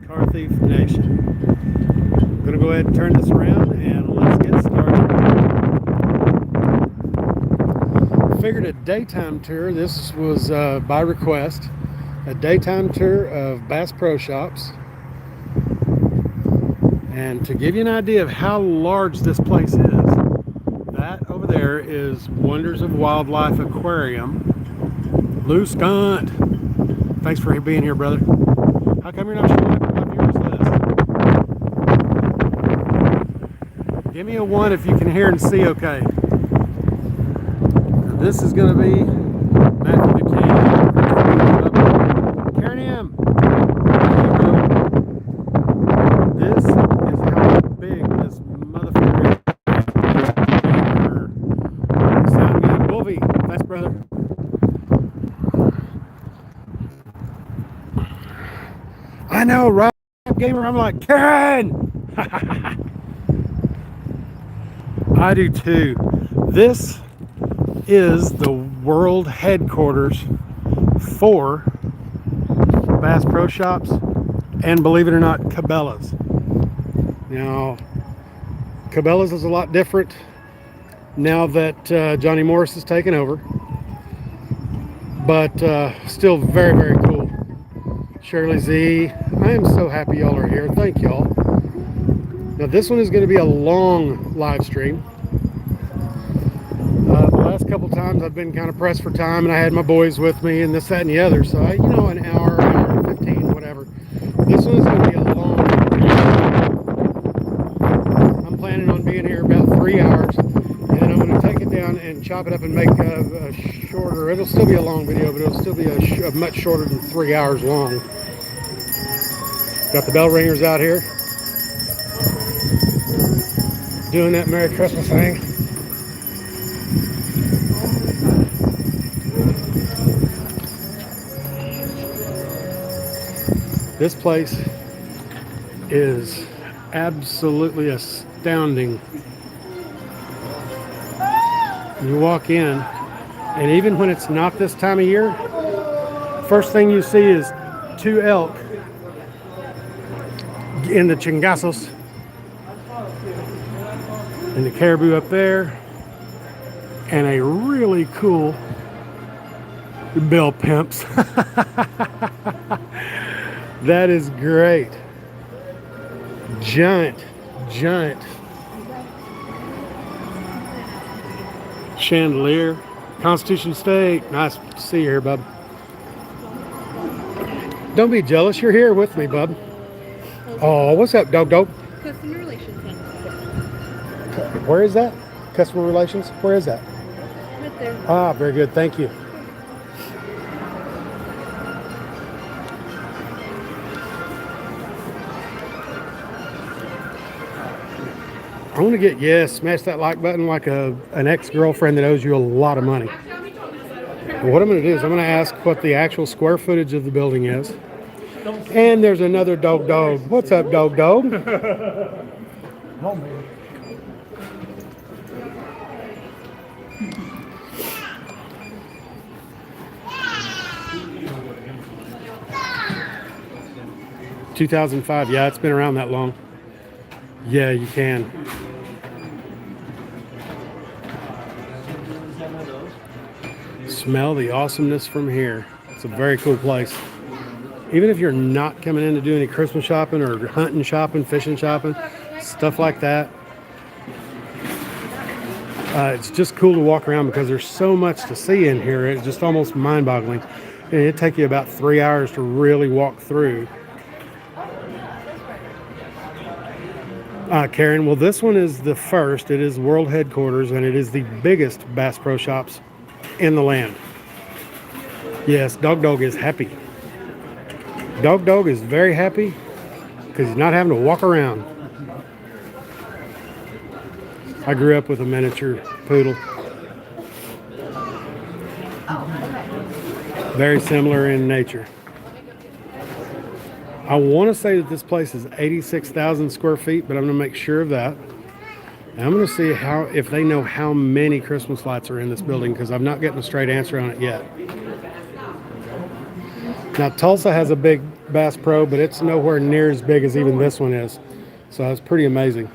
Car Thief Nation. I'm going to go ahead and turn this around and let's get started. Figured a daytime tour. This was by request. A daytime tour of Bass Pro Shops. And to give you an idea of how large this place is, that over there is Wonders of Wildlife Aquarium. Lou Skunt. Thanks for being here, brother. How come you're not showing up on my viewers list? Give me a 1 if you can hear and see okay. This is going to be Matthew Buchanan. Karen M. This is how big this motherfucker is. Sound good. Wolfie. Thanks, brother. I know, right? Gamer, I'm like, Karen! I do too. This is the world headquarters for Bass Pro Shops and, believe it or not, Cabela's. Now, Cabela's is a lot different now that Johnny Morris has taken over, but still very, very cool. Shirley Z, I am so happy y'all are here. Thank y'all. Now this one is going to be a long live stream. The last couple times I've been kind of pressed for time, and I had my boys with me and this, that, and the other. So an hour and 15, whatever. This one is going to be a long. I'm planning on being here about 3 hours, and I'm going to take it down and chop it up and make a shorter. It'll still be a long video, but it'll still be a much shorter than 3 hours long. Got the bell ringers out here doing that Merry Christmas thing. This place is absolutely astounding. You walk in, and even when it's not this time of year, first thing you see is 2 elk in the chingasos, and the caribou up there, and a really cool Bill Pimps. That is great. Giant chandelier. Constitution State. Nice to see you here, bub. Don't be jealous. You're here with me, bub. Oh, what's up, Dog? Customer Relations Center. Where is that? Customer Relations? Where is that? Right there. Ah, very good. Thank you. I want to get, yes, smash that like button like an ex-girlfriend that owes you a lot of money. But what I'm going to do is I'm going to ask what the actual square footage of the building is. And there's another dog. What's up, dog? 2005. Yeah, it's been around that long. Yeah, you can. Smell the awesomeness from here. It's a very cool place. Even if you're not coming in to do any Christmas shopping or hunting shopping, fishing shopping, stuff like that, it's just cool to walk around because there's so much to see in here. It's just almost mind-boggling. And it'd take you about 3 hours to really walk through. Karen, well, this one is the first. It is world headquarters, and it is the biggest Bass Pro Shops in the land. Yes, Dog is happy. Dog is very happy because he's not having to walk around. I grew up with a miniature poodle. Very similar in nature. I want to say that this place is 86,000 square feet, but I'm going to make sure of that. And I'm going to see if they know how many Christmas lights are in this building, because I'm not getting a straight answer on it yet. Now, Tulsa has a big Bass Pro, but it's nowhere near as big as even this one is. So it's pretty amazing.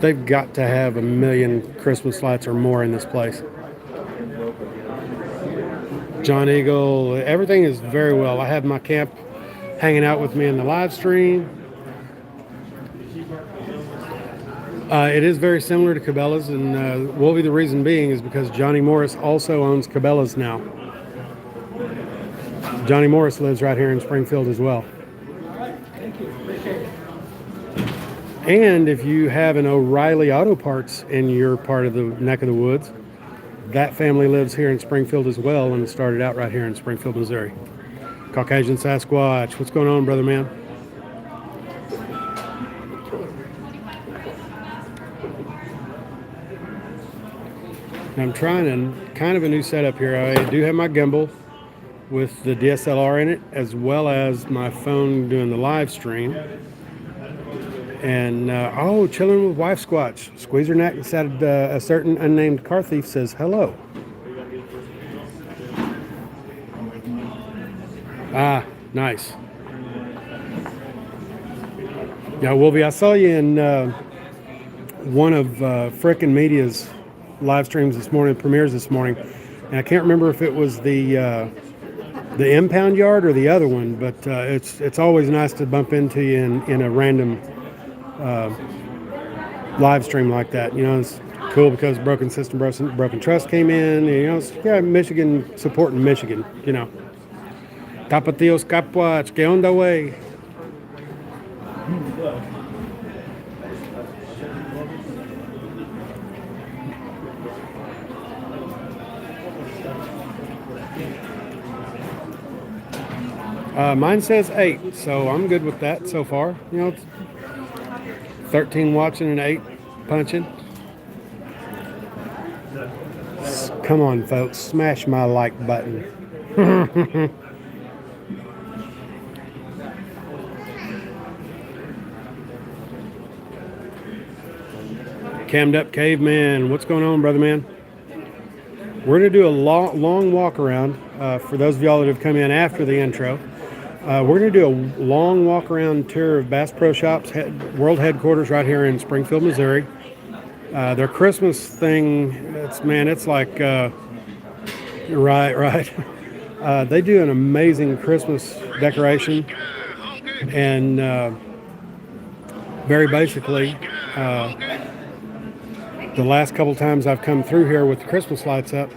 They've got to have 1 million Christmas lights or more in this place. John Eagle, everything is very well. I have my camp hanging out with me in the live stream. It is very similar to Cabela's, and Wolvie, the reason being is because Johnny Morris also owns Cabela's now. Johnny Morris lives right here in Springfield as well. And if you have an O'Reilly Auto Parts in your part of the neck of the woods, that family lives here in Springfield as well and started out right here in Springfield, Missouri. Caucasian Sasquatch, what's going on, brother man? I'm trying kind of a new setup here. I do have my gimbal with the DSLR in it, as well as my phone doing the live stream. And chilling with Wife Squatch. Squeezer Neck said a certain unnamed car thief says hello. Ah, nice. Yeah, Wolvie, I saw you in one of Frickin' Media's live streams this morning, premieres this morning, and I can't remember if it was the impound yard or the other one, but it's always nice to bump into you in a random live stream like that. You know, it's cool because Broken System, Broken Trust came in. You know, it's, yeah, Michigan supporting Michigan. You know, Tapatíos Capuach, que onda way. Mine says 8, so I'm good with that so far. You know, it's 13 watching and 8 punching. Come on, folks, smash my like button. Cammed Up Caveman, what's going on, brother man? We're going to do a long walk around for those of y'all that have come in after the intro. We're going to do a long walk around tour of Bass Pro Shops world headquarters right here in Springfield, Missouri. Their Christmas thing, it's like, right. They do an amazing Christmas decoration. And very basically, the last couple times I've come through here with the Christmas lights up,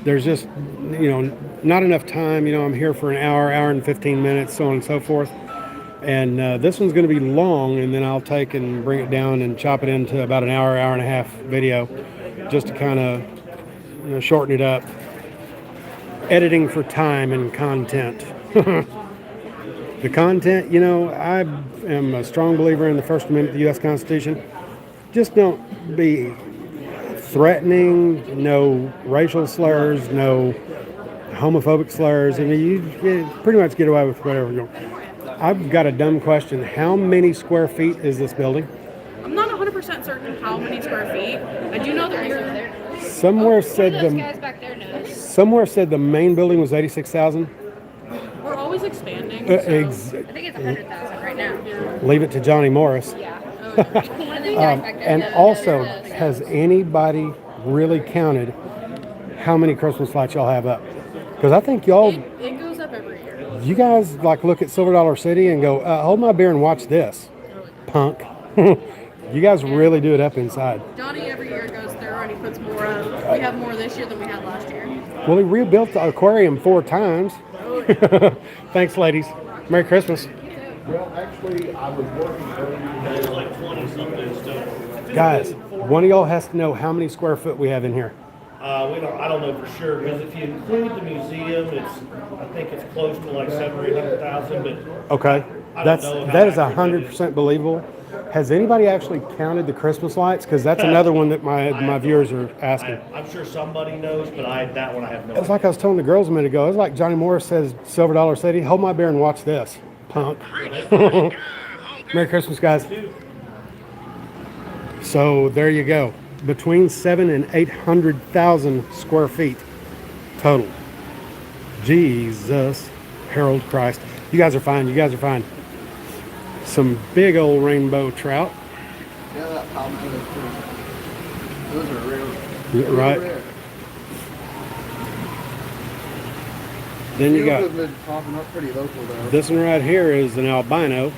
there's just, you know, not enough time. You know, I'm here for an hour and 15 minutes, so on and so forth. And this one's going to be long, and then I'll take and bring it down and chop it into about an hour and a half video, just to kind of, you know, shorten it up. Editing for time and content. The content, you know, I am a strong believer in the First Amendment of the U.S. Constitution. Just don't be threatening, no racial slurs, no homophobic slurs. I mean, you pretty much get away with whatever you want. I've got a dumb question. How many square feet is this building? I'm not 100% certain how many square feet. I do know that you're... Somewhere said guys back there knows. Somewhere said the main building was 86,000. We're always expanding. I think it's 100,000 right now. Leave it to Johnny Morris. Yeah. And also, has anybody really counted how many Christmas lights y'all have up? Because I think y'all... It goes up every year. You guys like look at Silver Dollar City and go, hold my beer and watch this, punk. You guys really do it up inside. Johnny every year goes there and he puts more up. We have more this year than we had last year. Well, he rebuilt the aquarium 4 times. Thanks, ladies. Merry Christmas. Well, actually, I was working earlier today. It's like 20-something stuff. Guys, one of y'all has to know how many square foot we have in here. I don't know for sure, because if you include the museum, I think it's close to like 700,000 or 800,000. But Okay, I don't know how that is accurate it 100% believable. Has anybody actually counted the Christmas lights? Because that's another one that my viewers are asking. I'm sure somebody knows, but that one I have no It's idea. like I was telling the girls a minute ago. It's like Johnny Morris says, Silver Dollar City, hold my beer and watch this, punk. Merry Christmas, guys. So there you go. Between 700,000 and 800,000 square feet total. Jesus, Harold Christ. You guys are fine. You guys are fine. Some big old rainbow trout. Yeah, that palmetto is pretty. Those are rare. Right. Rare. Then you Few got of them been popping up pretty local though. this one right here is an albino.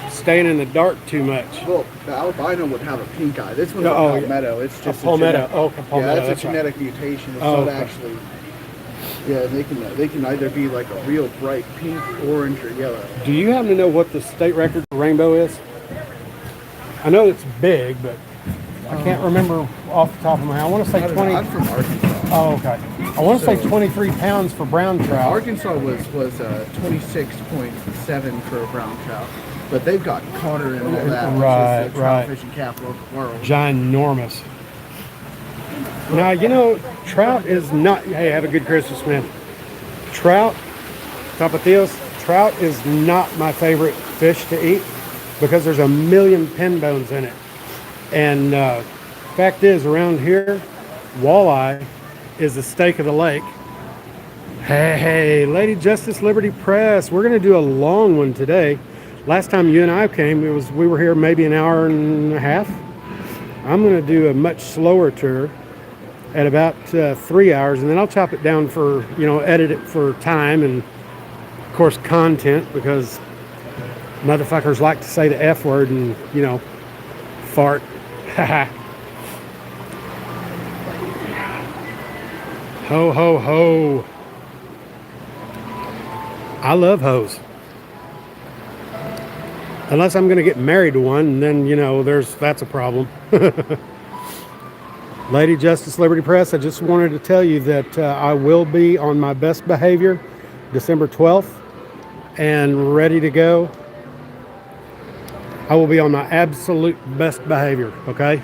Staying in the dark too much. Well, the albino would have a pink eye. This one's No, a oh, yeah. palmetto. It's just palmetto. genetic- Oh, okay, palmetto, Yeah, that's that's a right. genetic mutation. It's Oh, not okay. actually. Yeah, they can either be like a real bright pink, orange, or yellow. Do you happen to know what the state record for rainbow is? I know it's big, but I can't remember off the top of my head. I want to say I don't know, 20. I'm from Arkansas. Oh, okay. I want to say 23 pounds for brown trout. Arkansas was 26.7 for a brown trout, but they've got Conner and all that, which Right, is the trout right. fishing capital of the world. Ginormous. Now, you know, trout is not, hey, have a good Christmas, man. Trout, Tapatios, trout is not my favorite fish to eat because there's a million pin bones in it. And fact is, around here, walleye is the steak of the lake. Hey, Lady Justice Liberty Press, we're going to do a long one today. Last time you and I came, we were here maybe an hour and a half. I'm going to do a much slower tour at about 3 hours, and then I'll chop it down for, edit it for time and, of course, content, because motherfuckers like to say the F word and, fart. Ho, ho, ho. I love hoes. Unless I'm going to get married to one, and then, that's a problem. Lady Justice Liberty Press, I just wanted to tell you that I will be on my best behavior December 12th and ready to go. I will be on my absolute best behavior, okay?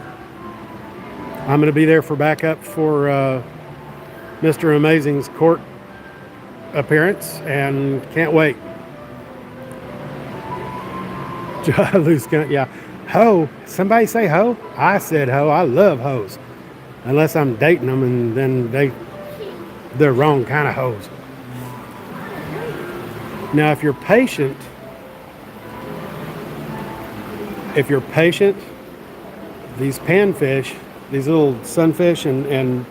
I'm going to be there for backup for Mr. Amazing's court appearance and can't wait. Loose gun, yeah. Ho, somebody say ho? I said ho, I love hoes. Unless I'm dating them and then they're wrong kind of hoes. Now, if you're patient, these panfish, these little sunfish and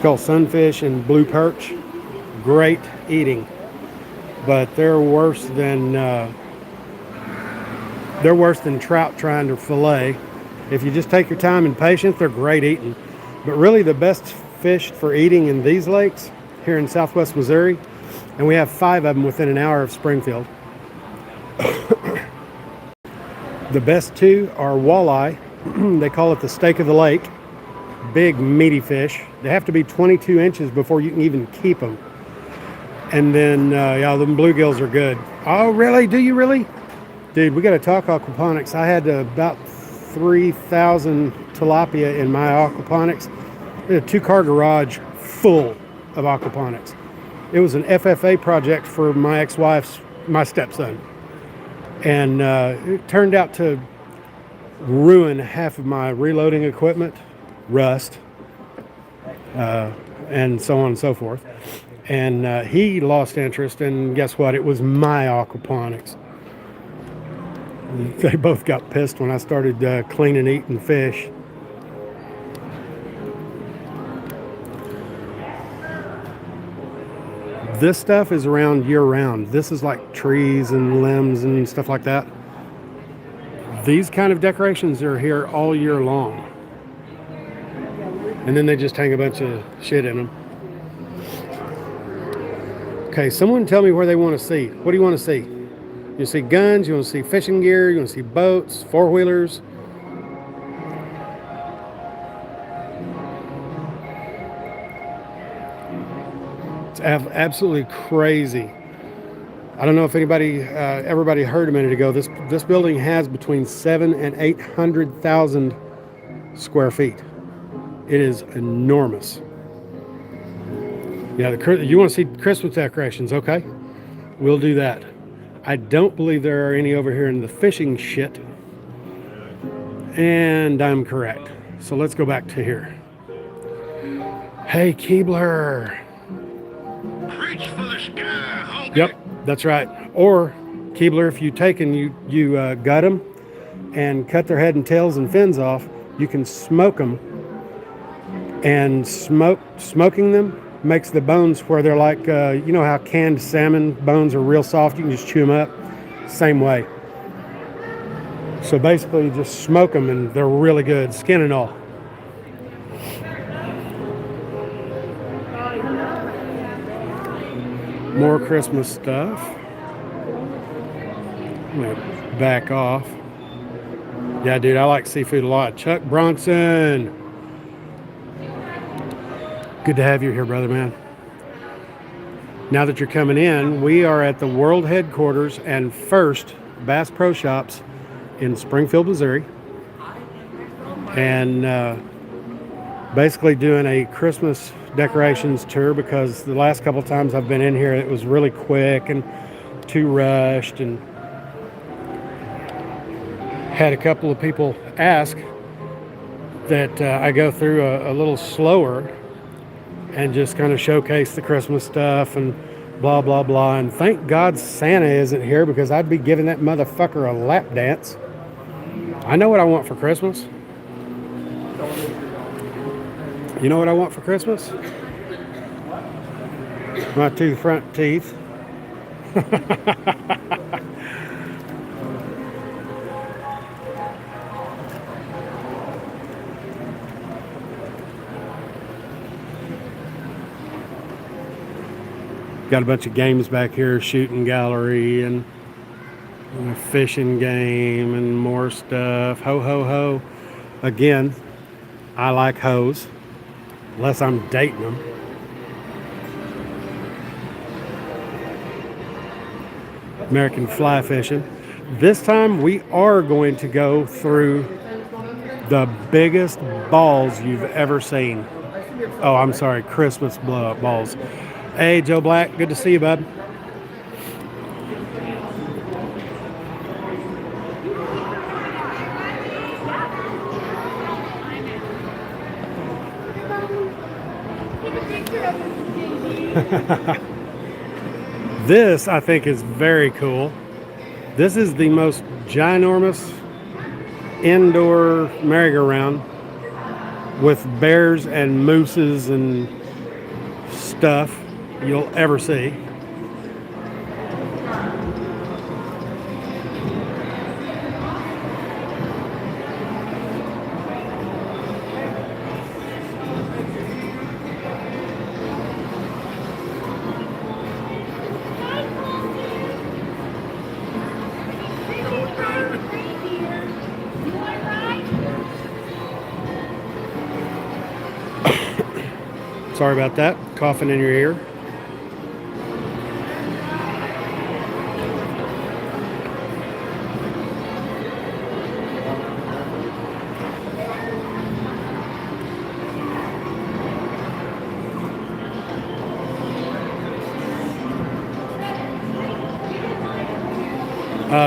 called sunfish and blue perch, great eating, but they're worse than trout trying to fillet. If you just take your time and patience, they're great eating. But really the best fish for eating in these lakes here in southwest Missouri, and we have 5 of them within an hour of Springfield. The best 2 are walleye. They call it the steak of the lake. Big meaty fish. They have to be 22 inches before you can even keep them. And then, them bluegills are good. Oh, really? Do you really? Dude, we got to talk aquaponics. I had about 3,000 tilapia in my aquaponics. We had a 2-car garage full of aquaponics. It was an FFA project for my ex-wife's, my stepson. And it turned out to ruin half of my reloading equipment, rust, and so on and so forth. And he lost interest, and guess what? It was my aquaponics. They both got pissed when I started cleaning, eating fish. This stuff is around year-round. This is like trees and limbs and stuff like that. These kind of decorations are here all year long. And then they just hang a bunch of shit in them. Okay, someone tell me where they want to see. What do you want to see? You see guns, you want to see fishing gear, you want to see boats, four-wheelers. It's absolutely crazy. I don't know if everybody heard a minute ago, this building has between 700,000 and 800,000 square feet. It is enormous. Yeah, you want to see Christmas decorations, okay? We'll do that. I don't believe there are any over here in the fishing shit. And I'm correct. So let's go back to here. Hey, Keebler. Reach for the sky, honky. Yep, that's right. Or Keebler, if you take and you gut them and cut their head and tails and fins off, you can smoke them. And smoking them makes the bones where they're like, you know how canned salmon bones are real soft. You can just chew them up. Same way. So basically, you just smoke them and they're really good, skin and all. More Christmas stuff. I'm gonna back off. Yeah, dude, I like seafood a lot. Chuck Bronson. Good to have you here, brother, man. Now that you're coming in, we are at the world headquarters and first Bass Pro Shops in Springfield, Missouri. And basically doing a Christmas decorations tour because the last couple of times I've been in here, it was really quick and too rushed, and had a couple of people ask that I go through a little slower and just kind of showcase the Christmas stuff and blah, blah, blah. And thank God Santa isn't here because I'd be giving that motherfucker a lap dance. I know what I want for Christmas. You know what I want for Christmas? My two front teeth. Got a bunch of games back here, shooting gallery and a fishing game and more stuff. Ho, ho, ho. Again, I like hoes, unless I'm dating them. American fly fishing. This time we are going to go through the biggest balls you've ever seen. Oh, I'm sorry, Christmas balls. Hey, Joe Black, good to see you, bud. This, I think, is very cool. This is the most ginormous indoor merry-go-round with bears and mooses and stuff you'll ever see. Sorry about that, coughing in your ear.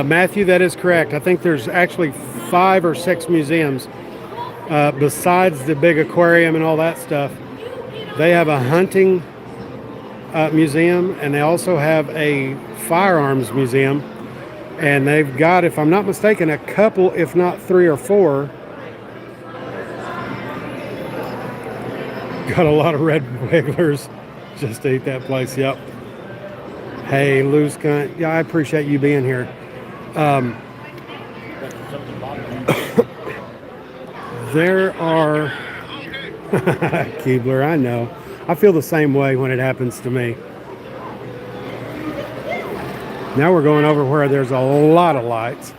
Matthew, that is correct. I think there's actually 5 or 6 museums besides the big aquarium and all that stuff. They have a hunting museum, and they also have a firearms museum. And they've got, if I'm not mistaken, a couple, if not 3 or 4. Got a lot of red wigglers just to eat that place. Yep. Hey, loose cunt. Yeah, I appreciate you being here. There are Keebler, I know. I feel the same way when it happens to me. Now we're going over where there's a lot of lights.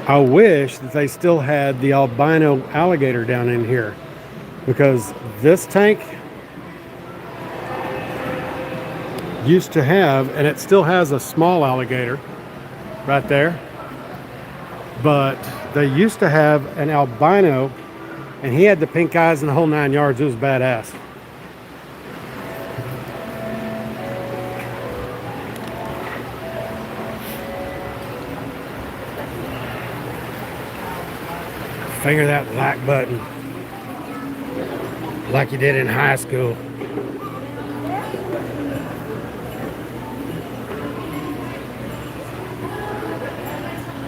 I wish that they still had the albino alligator down in here, because this tank used to have, and it still has, a small alligator right there, but they used to have an albino, and he had the pink eyes and the whole 9 yards. It was badass. Finger that like button like you did in high school.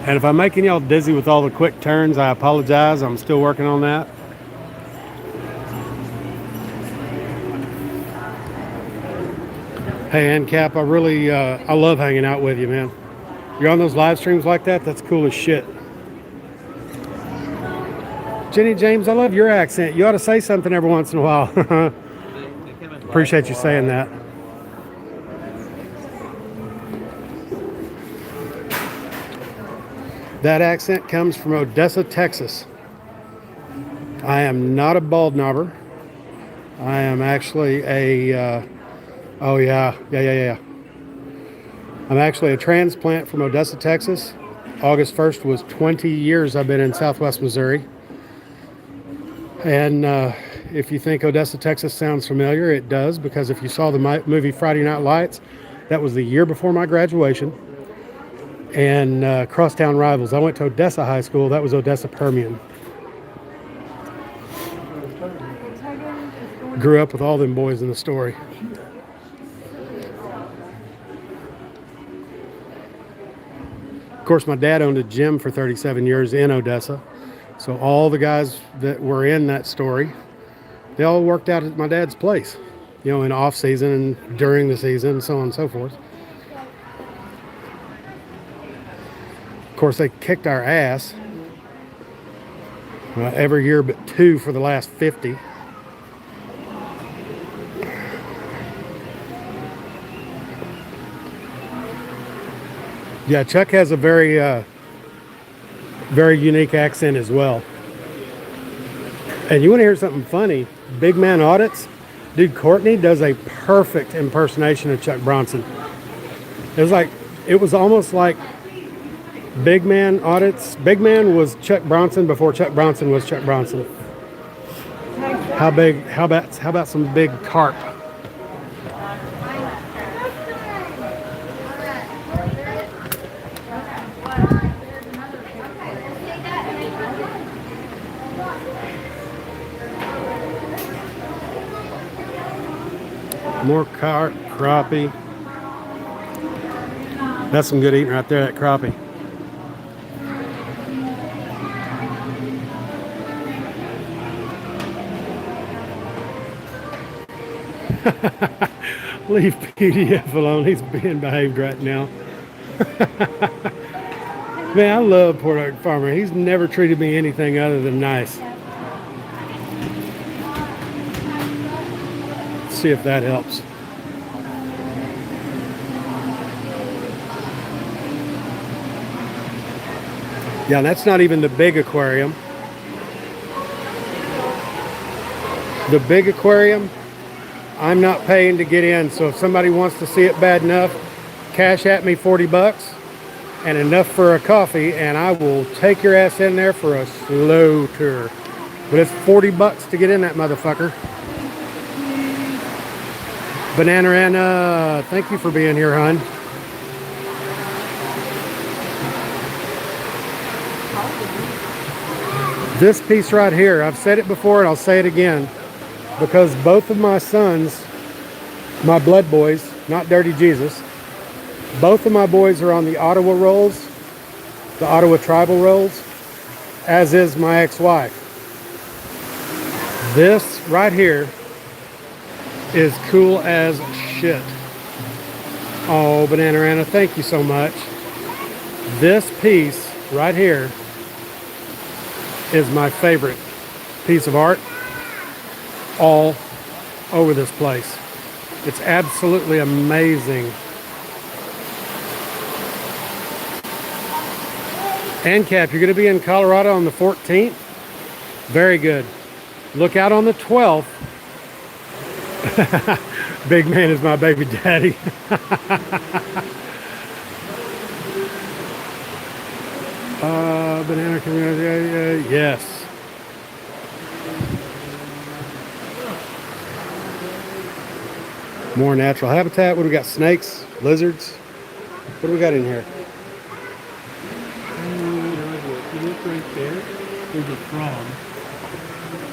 And if I'm making y'all dizzy with all the quick turns, I apologize. I'm still working on that. Hey, NCAP, I love hanging out with you, man. You're on those live streams like that? That's cool as shit. Jenny James, I love your accent. You ought to say something every once in a while. Appreciate you saying that. That accent comes from Odessa, Texas. I am not a bald knobber. I am actually a, oh yeah. I'm actually a transplant from Odessa, Texas. August 1st was 20 years I've been in Southwest Missouri. And if you think Odessa, Texas sounds familiar, it does, because if you saw the movie Friday Night Lights, that was the year before my graduation. And Crosstown Rivals, I went to Odessa High School. That was Odessa Permian. Grew up with all them boys in the story. Of course, my dad owned a gym for 37 years in Odessa. So all the guys that were in that story, they all worked out at my dad's place, you know, in off season and during the season and so on and so forth. Of course, they kicked our ass every year but 2 for the last 50. Yeah, Chuck has a very unique accent as well. And you want to hear something funny? Big Man Audits, dude, Courtney does a perfect impersonation of Chuck Bronson. It was almost like Big Man Audits. Big Man was Chuck Bronson before Chuck Bronson was Chuck Bronson. How about some big carp? More carp, crappie. That's some good eating right there, that crappie. Leave PDF alone. He's being behaved right now. Man, I love Port Arthur Farmer. He's never treated me anything other than nice. Let's see if that helps. Yeah, that's not even the big aquarium. The big aquarium, I'm not paying to get in, so if somebody wants to see it bad enough, cash at me $40 and enough for a coffee, and I will take your ass in there for a slow tour. But it's $40 to get in that motherfucker. Banana, thank you for being here, hon. This piece right here, I've said it before and I'll say it again, because both of my sons, my blood boys, not Dirty Jesus, both of my boys are on the Ottawa rolls, the Ottawa tribal rolls, as is my ex-wife. This right here is cool as shit. Oh, Banana, thank you so much. This piece right here is my favorite piece of art all over this place. It's absolutely amazing. NCAP, you're going to be in Colorado on the 14th? Very good. Look out on the 12th. Big Man is my baby daddy. Banana community, yes. More natural habitat. What do we got? Snakes, lizards. What do we got in here? Look right there. We There's a frog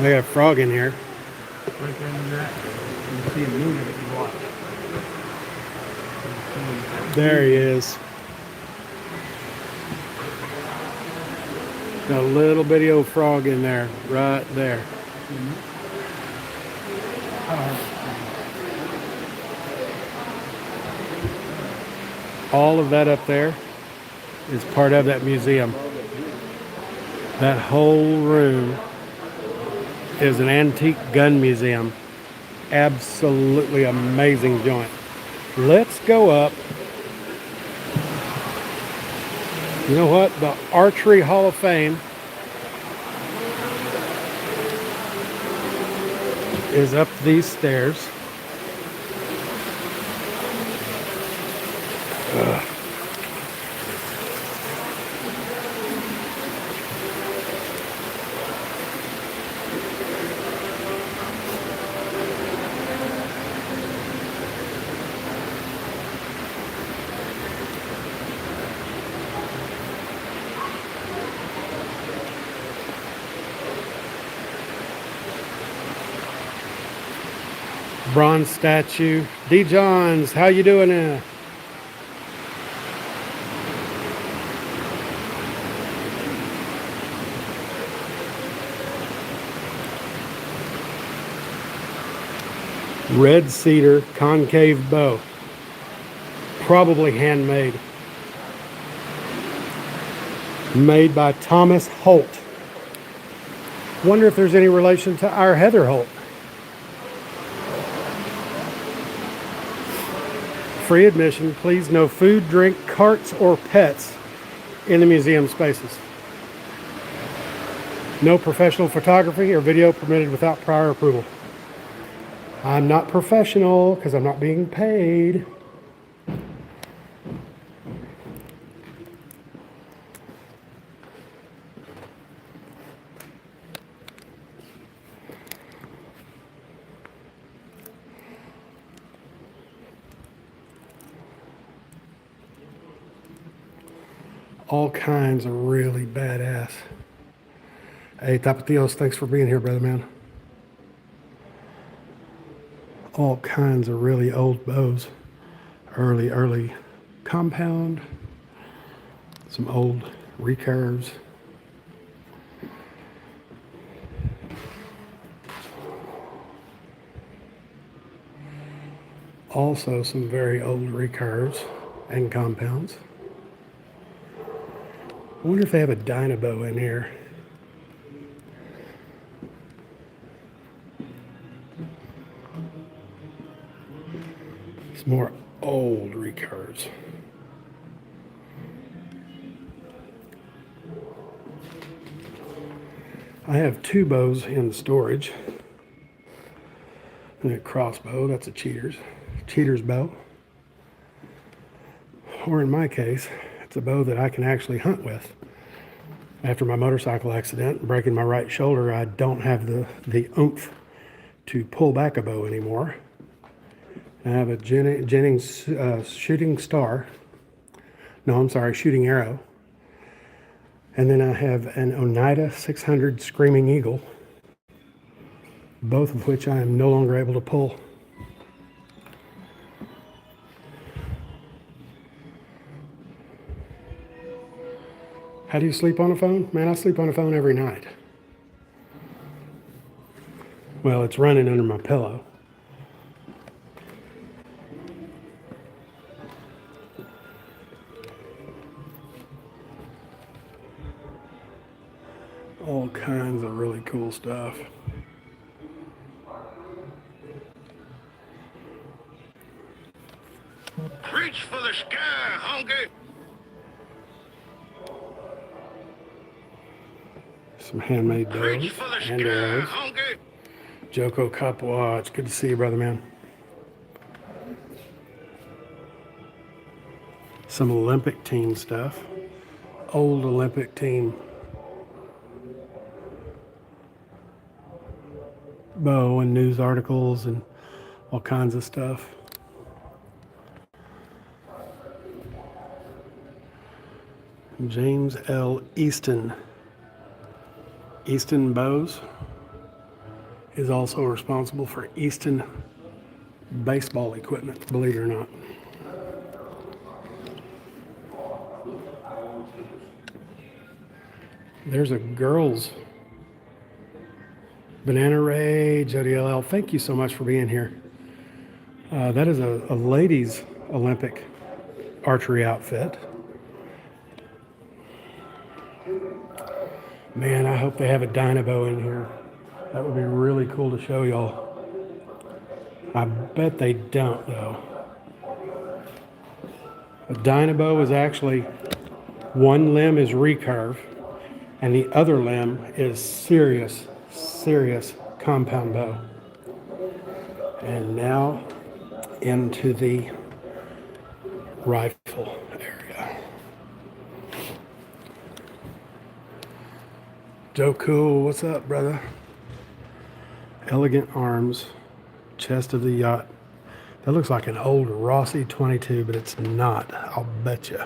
I got a frog in here. right there in that. You can see him moving if you watch. There he is. Got a little bitty old frog in there, right there. All of that up there is part of that museum. That whole room is an antique gun museum. Absolutely amazing joint. Let's go up. You know what? The Archery Hall of Fame is up these stairs. Bronze statue. D. Johns, how you doing now? Red cedar concave bow. Probably handmade. Made by Thomas Holt. Wonder if there's any relation to our Heather Holt. Free admission, please no food, drink, carts, or pets in the museum spaces. No professional photography or video permitted without prior approval. I'm not professional because I'm not being paid. All kinds of really badass. Hey, Tapatios, thanks for being here, brother man. All kinds of really old bows. Early compound. Some old recurves. Also some very old recurves and compounds. I wonder if they have a Dynabow in here. It's more old recurves. I have two bows in storage. And a crossbow, that's a cheater's bow. Or in my case, it's a bow that I can actually hunt with. After my motorcycle accident, breaking my right shoulder, I don't have the oomph to pull back a bow anymore. I have a Jennings shooting star. No, I'm sorry, shooting arrow. And then I have an Oneida 600 Screaming Eagle, both of which I am no longer able to pull. How do you sleep on a phone? Man, I sleep on a phone every night. Well, it's running under my pillow. All kinds of really cool stuff. Reach for the sky, honky. Some handmade Reach bows for the and sky, arrows. honky. Joko Kapwa, it's good to see you, brother man. Some Olympic team stuff. Old Olympic team bow and news articles and all kinds of stuff. James L. Easton. Easton Bose is also responsible for Easton baseball equipment, believe it or not. There's a girls' Banana Ray, Jody LL. Thank you so much for being here. That is a ladies' Olympic archery outfit. Man, I hope they have a Dynamo in here. That would be really cool to show y'all. I bet they don't, though. A Dynamo is actually, one limb is recurve, and the other limb is serious compound bow. And now into the rifle area. Joe Cool, what's up, brother? Elegant Arms, chest of the yacht. That looks like an old Rossi 22, but it's not, I'll bet you.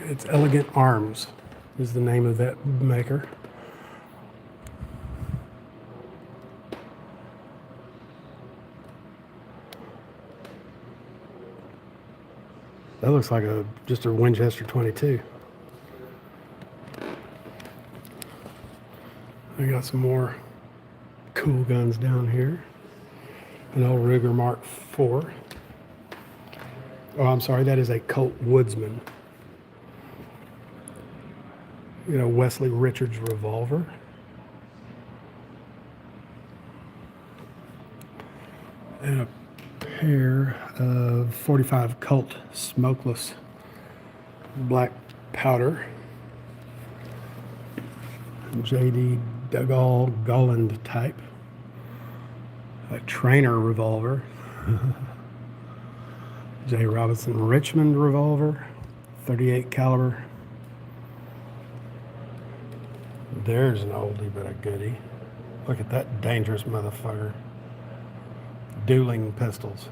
It's Elegant Arms is the name of that maker. That looks like just a Winchester 22. I got some more cool guns down here. An old Ruger Mark IV. Oh, I'm sorry, that is a Colt Woodsman. You know, Wesley Richards revolver. And a pair of 45 Colt smokeless black powder. J.D. Dugall Golland type. A Trainer revolver. J. Robinson Richmond revolver. 38 caliber. There's an oldie but a goodie. Look at that dangerous motherfucker. Dueling pistols.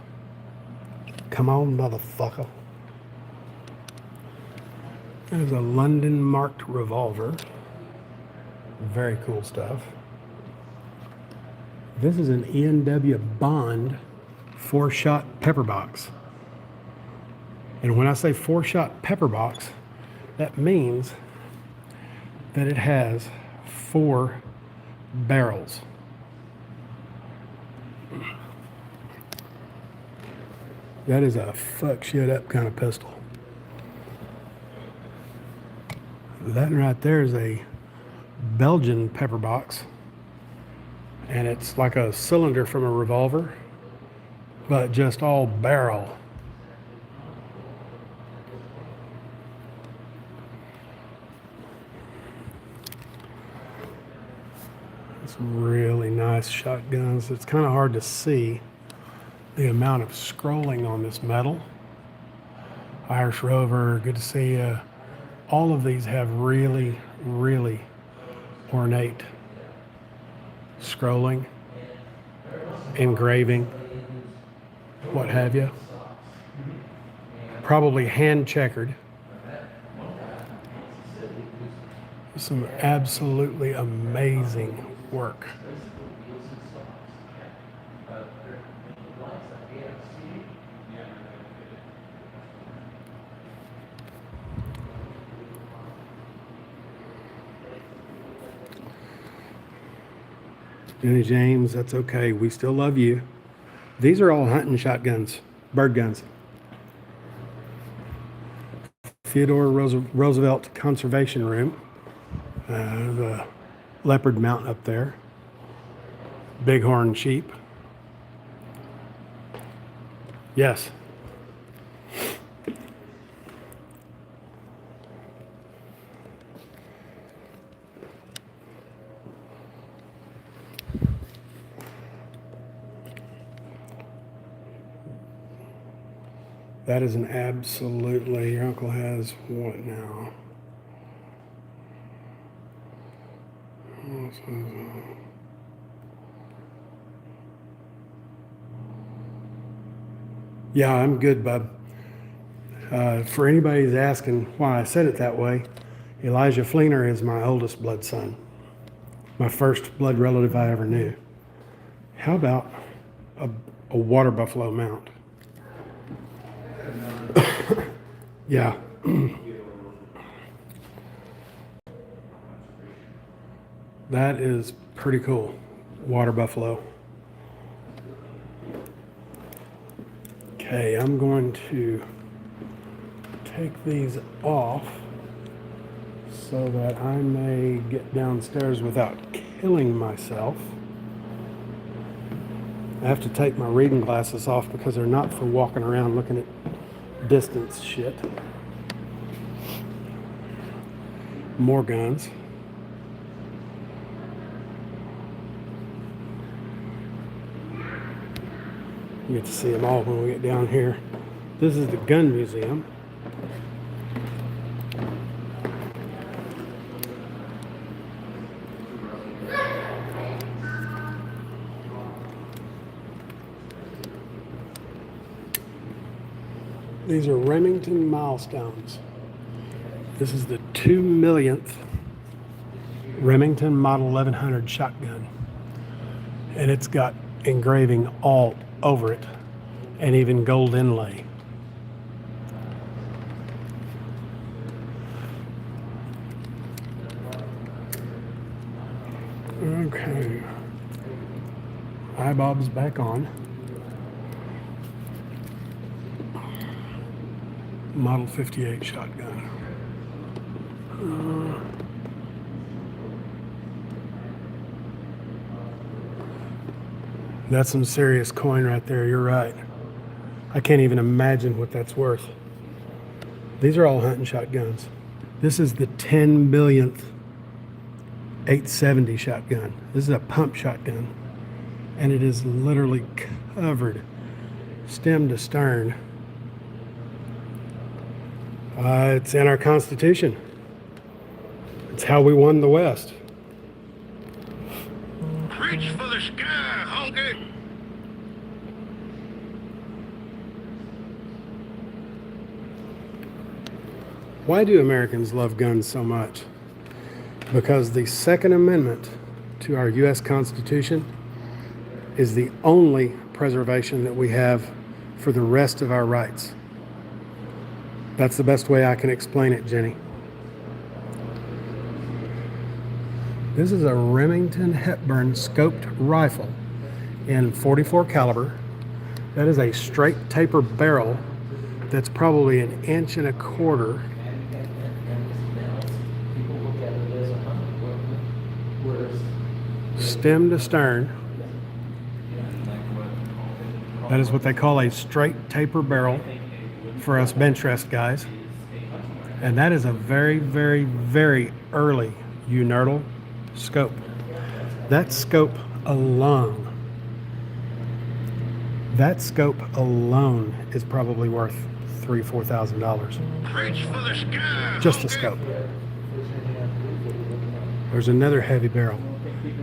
Come on, motherfucker. There's a London marked revolver. Very cool stuff. This is an E&W Bond 4-shot pepper box. And when I say 4-shot pepper box, that means that it has 4 barrels. That is a fuck shit up kind of pistol. That right there is a Belgian pepper box, and it's like a cylinder from a revolver, but just all barrel. Some really nice shotguns. It's kind of hard to see the amount of scrolling on this metal. Irish Rover, good to see you. All of these have really ornate scrolling, engraving, what have you. Probably hand checkered. Some absolutely amazing work. Jenny James, that's okay. We still love you. These are all hunting shotguns, bird guns. Theodore Roosevelt Conservation Room. The leopard mount up there. Bighorn sheep. Yes. That is an absolutely, your uncle has what now? Yeah, I'm good, bub. For anybody who's asking why I said it that way, Elijah Fleener is my oldest blood son, my first blood relative I ever knew. How about a water buffalo mount? Yeah. That is pretty cool. Water buffalo. Okay, I'm going to take these off so that I may get downstairs without killing myself. I have to take my reading glasses off because they're not for walking around looking at distance shit. More guns. You get to see them all when we get down here. This is the gun museum. These are Remington milestones. This is the 2 millionth Remington Model 1100 shotgun. And it's got engraving all over it and even gold inlay. Okay. iBob's back on. Model 58 shotgun. That's some serious coin right there. You're right. I can't even imagine what that's worth. These are all hunting shotguns. This is the 10 billionth 870 shotgun. This is a pump shotgun. And it is literally covered stem to stern. It's in our Constitution. It's how we won the West. Reach for the sky, honky. Why do Americans love guns so much? Because the Second Amendment to our U.S. Constitution is the only preservation that we have for the rest of our rights. That's the best way I can explain it, Jenny. This is a Remington Hepburn scoped rifle in .44 caliber. That is a straight taper barrel that's probably 1.25 inches. Stem to stern. That is what they call a straight taper barrel for us bench rest guys. And that is a very, very, very early Unertl scope. That scope alone is probably worth $3,000-$4,000. Reach for the sky, Just a honky. scope. There's another heavy barrel.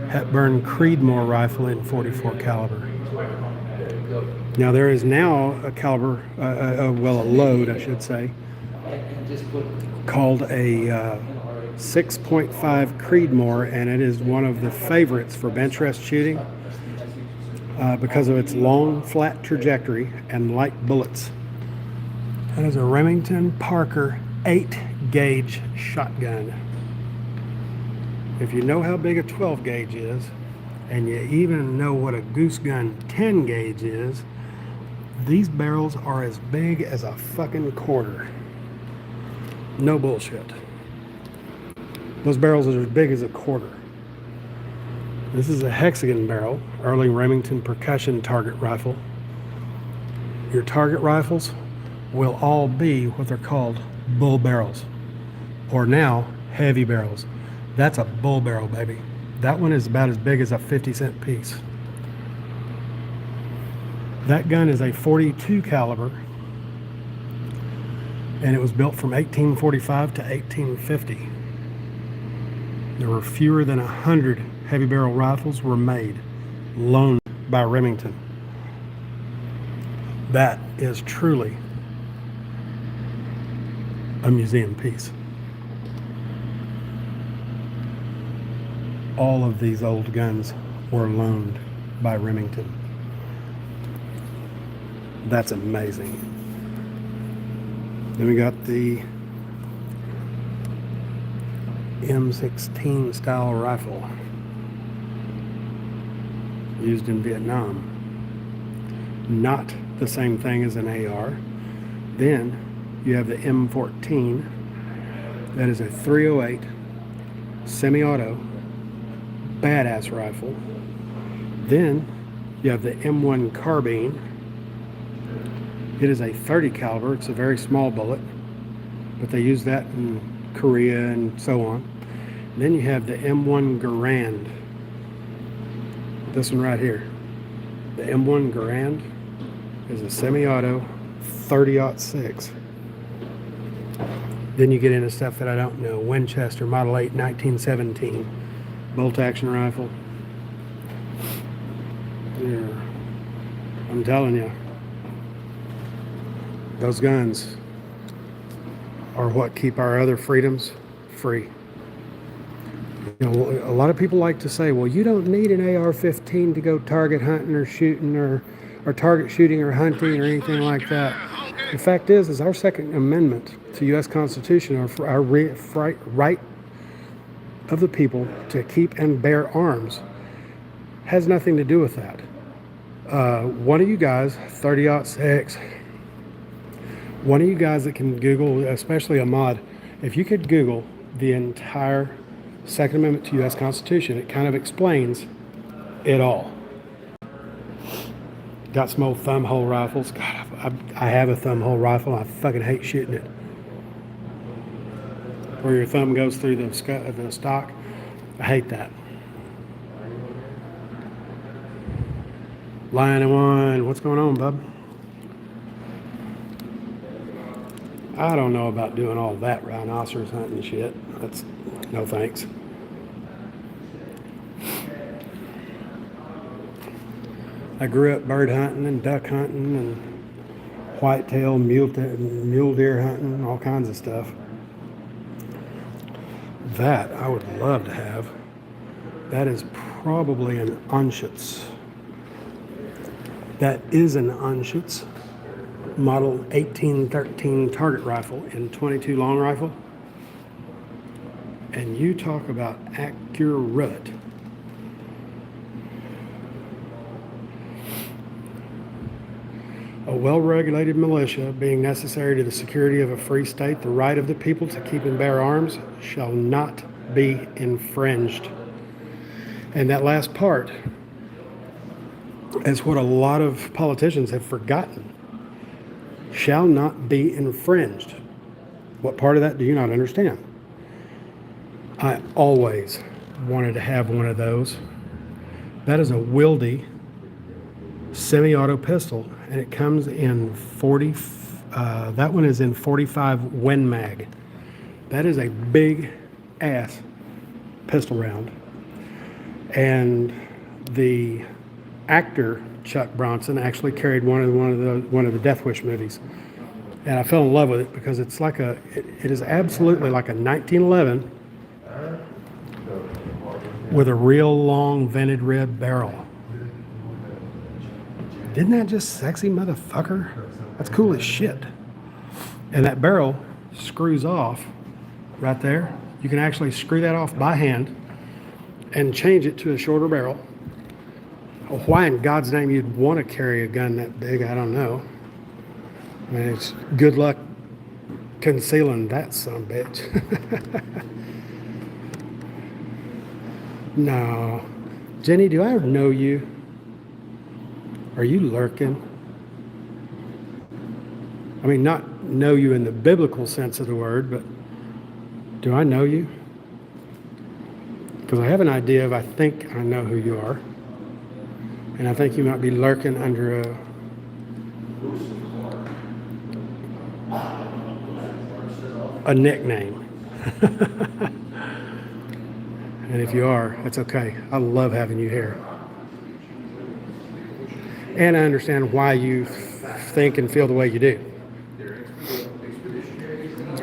Hepburn Creedmoor rifle in .44 caliber. Now there is now a caliber, a load, I should say, called a 6.5 Creedmoor, and it is one of the favorites for bench rest shooting because of its long, flat trajectory and light bullets. That is a Remington Parker 8-gauge shotgun. If you know how big a 12 gauge is, and you even know what a Goose Gun 10 gauge is, these barrels are as big as a fucking quarter. No bullshit. Those barrels are as big as a quarter. This is a hexagon barrel, early Remington percussion target rifle. Your target rifles will all be what they're called bull barrels, or now heavy barrels. That's a bull barrel, baby. That one is about as big as a 50-cent piece. That gun is a .42 caliber, and it was built from 1845 to 1850. There were fewer than 100 heavy barrel rifles were made, loaned by Remington. That is truly a museum piece. all of these old guns were loaned by Remington. That's amazing. Then we got the M16 style rifle used in Vietnam. Not the same thing as an AR. Then you have the M14. That is a 308 semi-auto badass rifle. Then you have the M1 carbine. It is a 30 caliber. It's a very small bullet, but they use that in Korea and so on. Then you have the M1 Garand. This one right here. The M1 Garand is a semi-auto 30-06. Then you get into stuff that I don't know. Winchester Model 8 1917 bolt action rifle. Yeah. I'm telling you, those guns are what keep our other freedoms free. You know, a lot of people like to say, well, you don't need an AR-15 to go target hunting or shooting or target shooting or hunting or anything like that. The fact is our Second Amendment to U.S. Constitution, or for our right of the people to keep and bear arms, has nothing to do with that. One of you guys, 30-06, one of you guys that can Google, especially Ahmad, if you could Google the entire Second Amendment to U.S. Constitution, it kind of explains it all. Got some old thumb hole rifles. God, I have a thumb hole rifle. I fucking hate shooting it. Where your thumb goes through the stock. I hate that. Lion and One, what's going on, bub? I don't know about doing all that rhinoceros hunting shit. That's no thanks. I grew up bird hunting and duck hunting and whitetail, mule deer hunting, all kinds of stuff. That I would love to have. That is probably an Anschutz. That is an Anschutz model 1813 target rifle in 22 long rifle. And you talk about accurate. A well-regulated militia being necessary to the security of a free state, the right of the people to keep and bear arms shall not be infringed. And that last part is what a lot of politicians have forgotten. Shall not be infringed. What part of that do you not understand? I always wanted to have one of those. That is a Wilde semi-auto pistol, and it comes in 40. That one is in 45 Win Mag. That is a big ass pistol round. And the actor Chuck Bronson actually carried one of the Death Wish movies, and I fell in love with it because it's like it is absolutely like a 1911 with a real long vented red barrel. Isn't that just sexy, motherfucker? That's cool as shit. And that barrel screws off right there. You can actually screw that off by hand and change it to a shorter barrel. Why in God's name you'd want to carry a gun that big, I don't know. I mean, it's good luck concealing that son bitch. No. Jenny, do I know you? Are you lurking? I mean, not know you in the biblical sense of the word, but do I know you? Because I have an idea of I think I know who you are. And I think you might be lurking under a nickname. And if you are, that's okay. I love having you here. And I understand why you think and feel the way you do.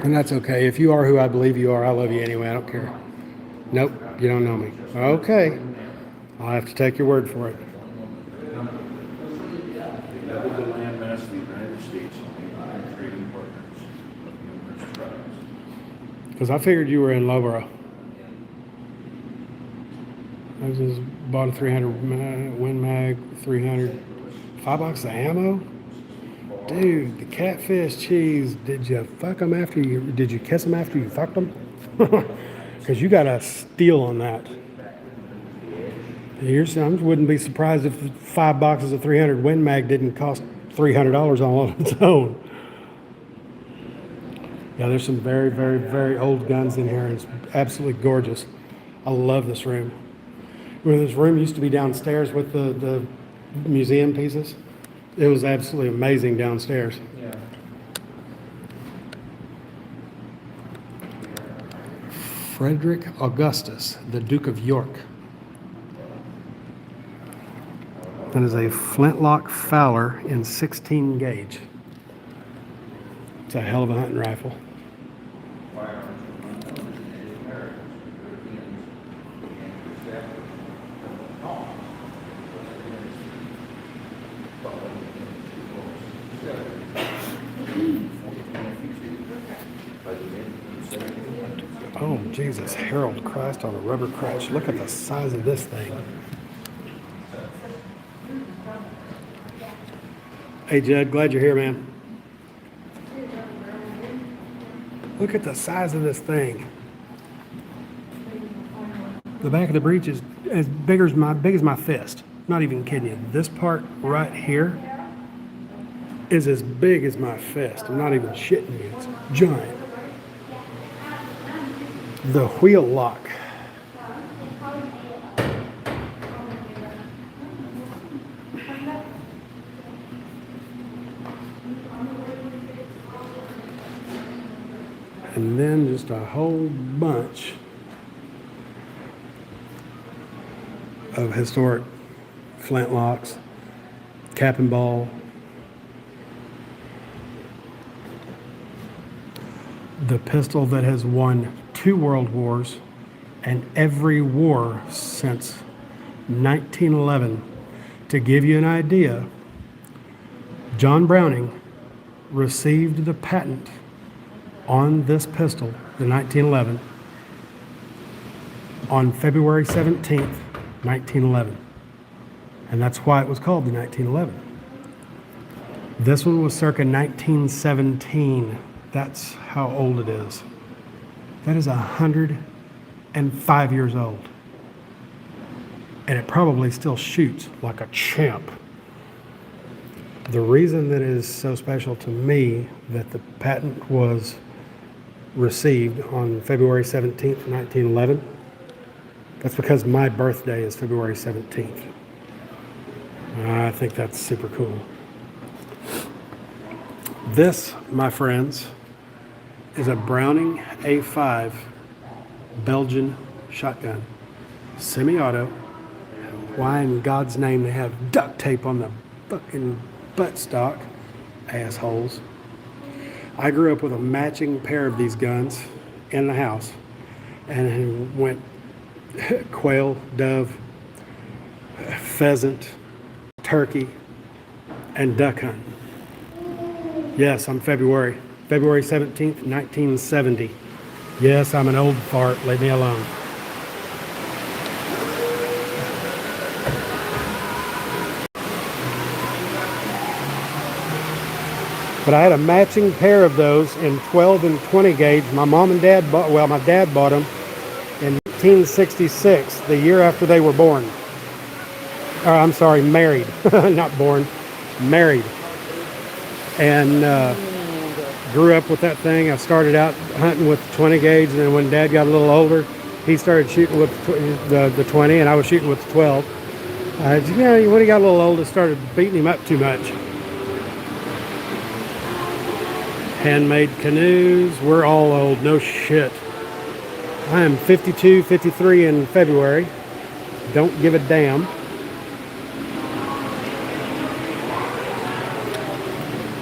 And that's okay. If you are who I believe you are, I love you anyway. I don't care. Nope. You don't know me. Okay. I'll have to take your word for it. That was the landmass of the United States and trading partners of numerous tribes. Because I figured you were in Lowboro. I just bought a 300 Win Mag, 300. $5 of ammo? Dude, the catfish cheese, did you fuck them after you, did you kiss them after you fucked them? Because you got a steal on that. I wouldn't be surprised if 5 boxes of 300 Win Mag didn't cost $300 all on its own. Yeah, there's some very, very, very old guns in here, and it's absolutely gorgeous. I love this room. Where this room used to be downstairs with the museum pieces. It was absolutely amazing downstairs. Yeah. Frederick Augustus, the Duke of York. That is a flintlock Fowler in 16 gauge. It's a hell of a hunting rifle. Oh, Jesus, Harold Christ on a rubber crutch. Look at the size of this thing. Hey, Judd, glad you're here, man. Look at the size of this thing. The back of the breech is as big as my fist. Not even kidding you. This part right here is as big as my fist. I'm not even shitting you. It's giant. The wheel lock. And then just a whole bunch of historic flintlocks, cap and ball. The pistol that has won 2 world wars and every war since 1911. To give you an idea, John Browning received the patent on this pistol, the 1911, on February 17th, 1911. And that's why it was called the 1911. This one was circa 1917. That's how old it is. That is 105 years old. And it probably still shoots like a champ. The reason that it is so special to me that the patent was received on February 17th, 1911, that's because my birthday is February 17th. I think that's super cool. This, my friends, is a Browning A5 Belgian shotgun. Semi-auto. Why in God's name they have duct tape on the fucking buttstock? Assholes. I grew up with a matching pair of these guns in the house and went quail, dove, pheasant, turkey, and duck hunting. Yes, I'm February 17th, 1970. Yes, I'm an old fart. Leave me alone. But I had a matching pair of those in 12 and 20 gauge. My mom and dad bought, well, my dad bought them in 1966, the year after they were born. I'm sorry, married. Not born, married. And grew up with that thing. I started out hunting with 20 gauge, and then when Dad got a little older, he started shooting with the 20, and I was shooting with the 12. When he got a little older, started beating him up too much. Handmade canoes. We're all old. No shit. I am 52, 53 in February. Don't give a damn.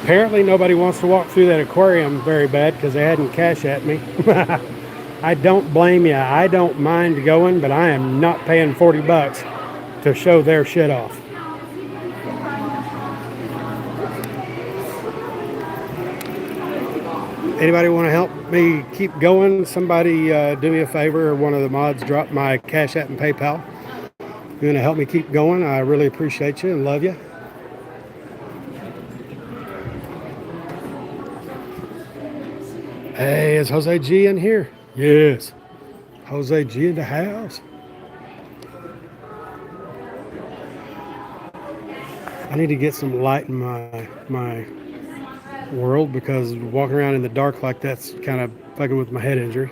Apparently nobody wants to walk through that aquarium very bad because they hadn't cash at me. I don't blame you. I don't mind going, but I am not paying $40 to show their shit off. Anybody want to help me keep going? Somebody do me a favor. One of the mods drop my Cash App and PayPal. You're going to help me keep going. I really appreciate you and love you. Hey, is Jose G in here? Yes. Jose G in the house. I need to get some light in my world because walking around in the dark like that's kind of fucking with my head injury.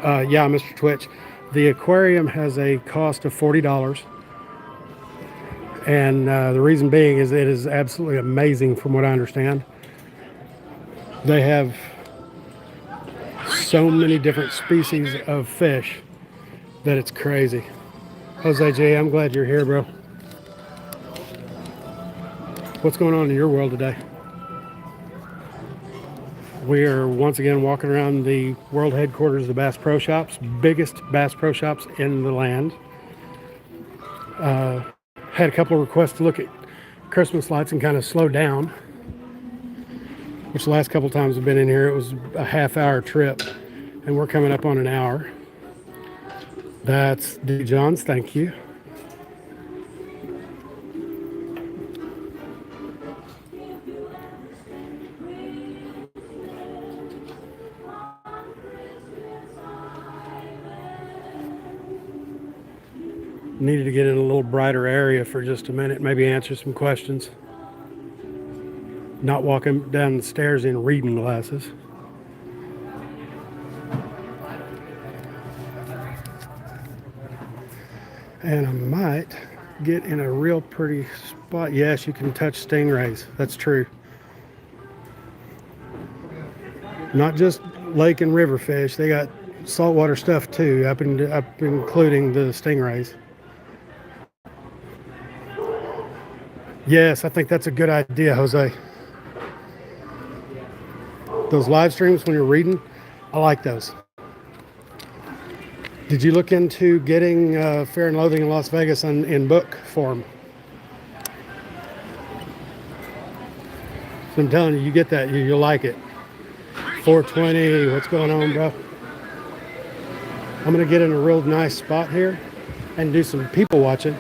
Yeah, Mr. Twitch. The aquarium has a cost of $40. And the reason being is it is absolutely amazing from what I understand. They have so many different species of fish that it's crazy. Jose J, I'm glad you're here, bro. What's going on in your world today? We are once again walking around the world headquarters of the Bass Pro Shops, biggest Bass Pro Shops in the land. Had a couple of requests to look at Christmas lights and kind of slow down, which the last couple times I've been in here, it was a half-hour trip, and we're coming up on an hour. That's D. Johns, thank you. Needed to get in a little brighter area for just a minute, maybe answer some questions. Not walking down the stairs in reading glasses. And I might get in a real pretty spot. Yes, you can touch stingrays. That's true. Not just lake and river fish. They got saltwater stuff too, up including the stingrays. Yes, I think that's a good idea, Jose. Those live streams when you're reading, I like those. Did you look into getting Fear and Loathing in Las Vegas in book form? So I'm telling you, you get that, you'll like it. 420, what's going on, bro? I'm gonna get in a real nice spot here and do some people watching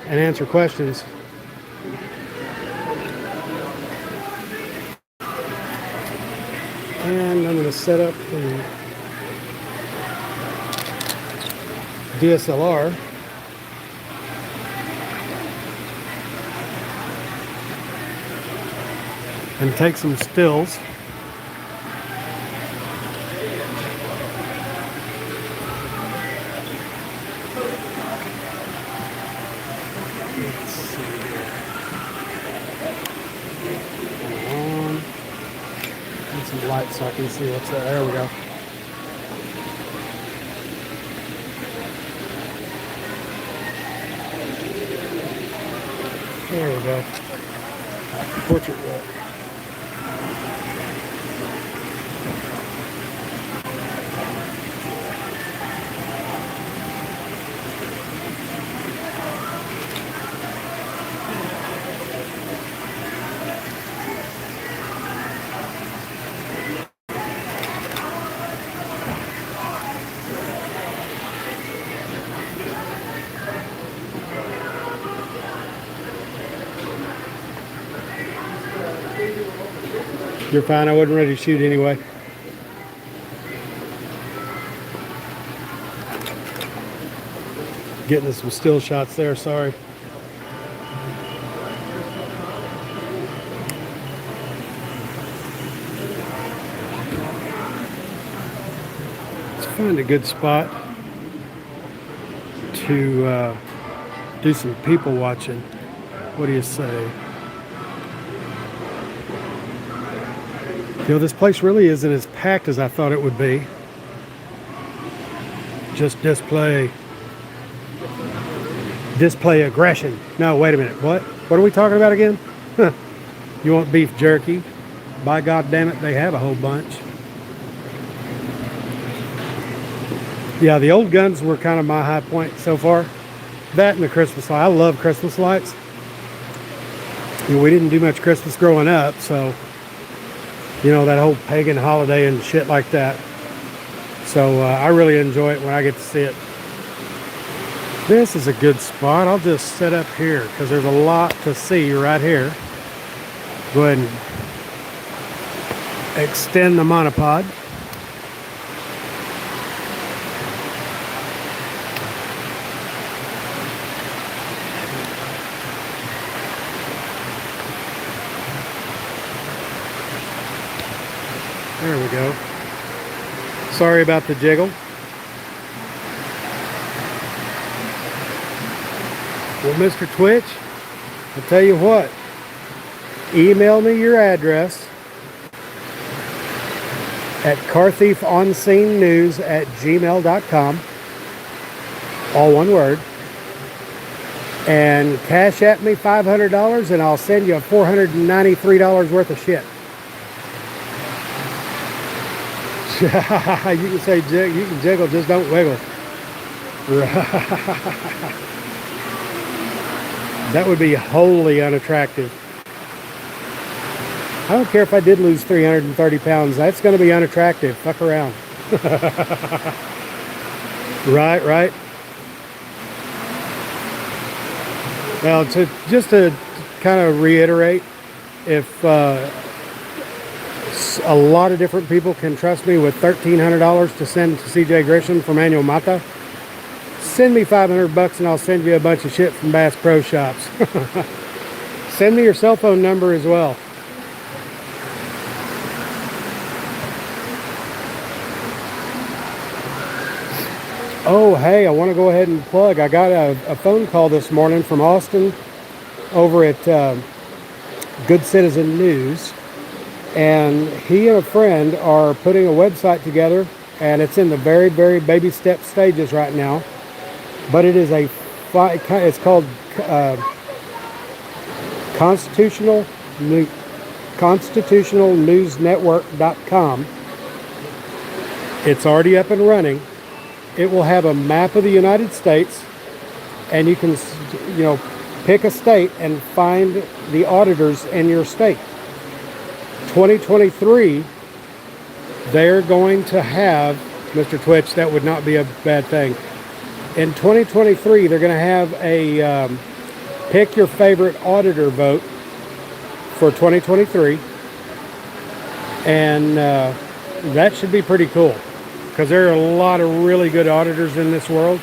and answer questions. And I'm going to set up the DSLR. And take some stills. Let's see here. Some light so I can see what's there. There we go. There we go. Portrait work. You're fine. I wasn't ready to shoot anyway. Getting some still shots there. Sorry. Let's find a good spot to do some people watching. What do you say? You know, this place really isn't as packed as I thought it would be. Just display aggression. No, wait a minute. What are we talking about again? You want beef jerky? By God damn it, they have a whole bunch. Yeah, the old guns were kind of my high point so far. That and the Christmas lights. I love Christmas lights. You know, we didn't do much Christmas growing up, so you know, that whole pagan holiday and shit like that. So I really enjoy it when I get to see it. This is a good spot. I'll just set up here because there's a lot to see right here. Go ahead and extend the monopod. There we go. Sorry about the jiggle. Well, Mr. Twitch, I'll tell you what. Email me your address at carthiefonSceneNews@gmail.com. All one word. And cash at me $500 and I'll send you $493 worth of shit. You can say you can jiggle, just don't wiggle. That would be wholly unattractive. I don't care if I did lose 330 pounds. That's going to be unattractive. Fuck around. Right. Now, just to kind of reiterate, if a lot of different people can trust me with $1,300 to send to CJ Grisham from Annual Mata, send me $500 and I'll send you a bunch of shit from Bass Pro Shops. Send me your cell phone number as well. Oh, hey, I want to go ahead and plug. I got a phone call this morning from Austin over at Good Citizen News. And he and a friend are putting a website together, and it's in the very, very baby step stages right now. But it is it's called constitutionalnewsnetwork.com. It's already up and running. It will have a map of the United States, and you can, you know, pick a state and find the auditors in your state. 2023, they're going to have, Mr. Twitch, that would not be a bad thing. In 2023, they're going to have a pick your favorite auditor vote for 2023. And that should be pretty cool because there are a lot of really good auditors in this world.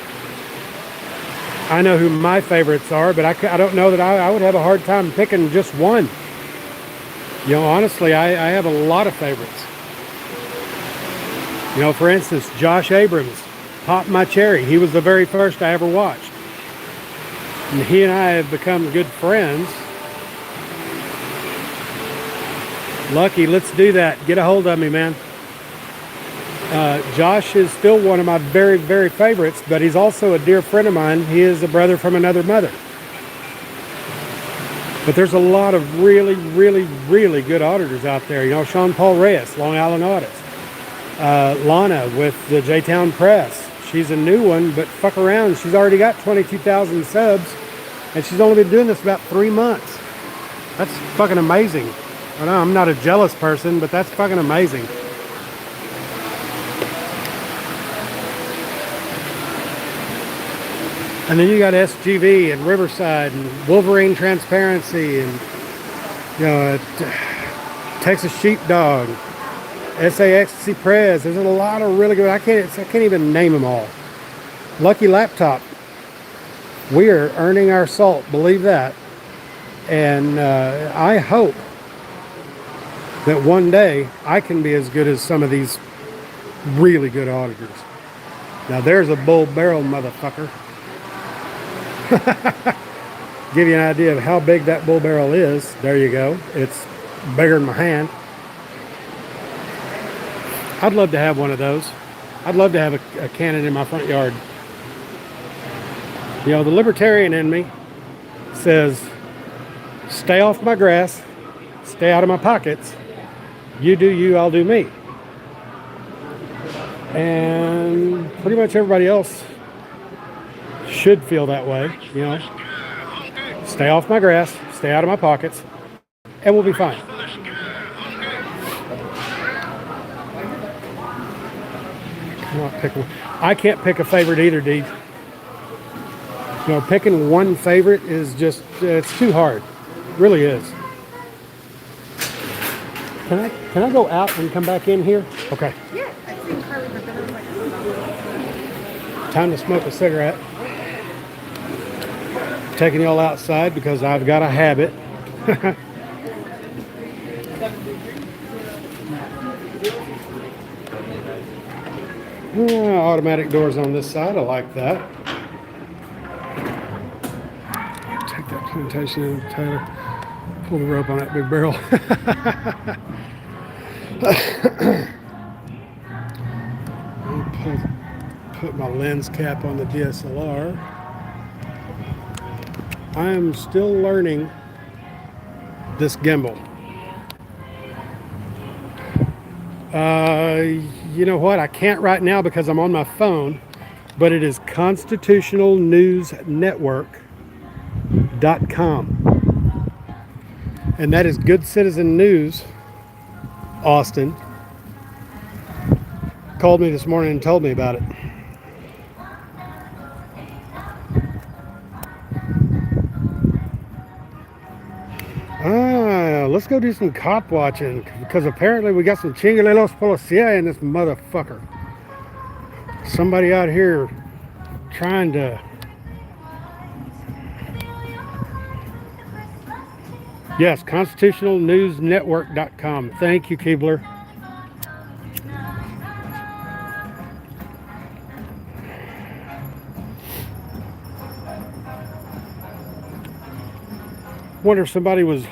I know who my favorites are, but I don't know that I would have a hard time picking just one. You know, honestly, I have a lot of favorites. You know, for instance, Josh Abrams, Pop My Cherry. He was the very first I ever watched. And he and I have become good friends. Lucky, let's do that. Get a hold of me, man. Josh is still one of my very, very favorites, but he's also a dear friend of mine. He is a brother from another mother. But there's a lot of really, really, really good auditors out there. You know, Sean Paul Reyes, Long Island Audits. Lana with the J-Town Press. She's a new one, but fuck around. She's already got 22,000 subs, and she's only been doing this about 3 months. That's fucking amazing. I know I'm not a jealous person, but that's fucking amazing. And then you got SGV and Riverside and Wolverine Transparency and, you know, Texas Sheepdog, SAXC Press. There's a lot of really good. I can't even name them all. Lucky Laptop. We are earning our salt. Believe that. And I hope that one day I can be as good as some of these really good auditors. Now there's a bull barrel motherfucker. Give you an idea of how big that bull barrel is. There you go. It's bigger than my hand. I'd love to have one of those. I'd love to have a cannon in my front yard. You know, the libertarian in me says, stay off my grass, stay out of my pockets. You do you, I'll do me. And pretty much everybody else should feel that way, you know. Stay off my grass, stay out of my pockets, and we'll be fine. I can't pick a favorite either, D. You know, picking one favorite is just, it's too hard. It really is. Can I go out and come back in here? Okay. Yeah, I think Carly would better like Time to smoke a cigarette. Taking y'all outside because I've got a habit. Automatic doors on this side. I like that. Take that plantation in, Taylor. Pull the rope on that big barrel. Put my lens cap on the DSLR. I am still learning this gimbal. You know what? I can't right now because I'm on my phone, but it is constitutionalnewsnetwork.com. And that is Good Citizen News, Austin, called me this morning and told me about it. Let's go do some cop watching because apparently we got some chinguelos policía in this motherfucker. Somebody out here trying to... Yes, constitutionalnewsnetwork.com. Thank you, Keebler. Wonder if somebody was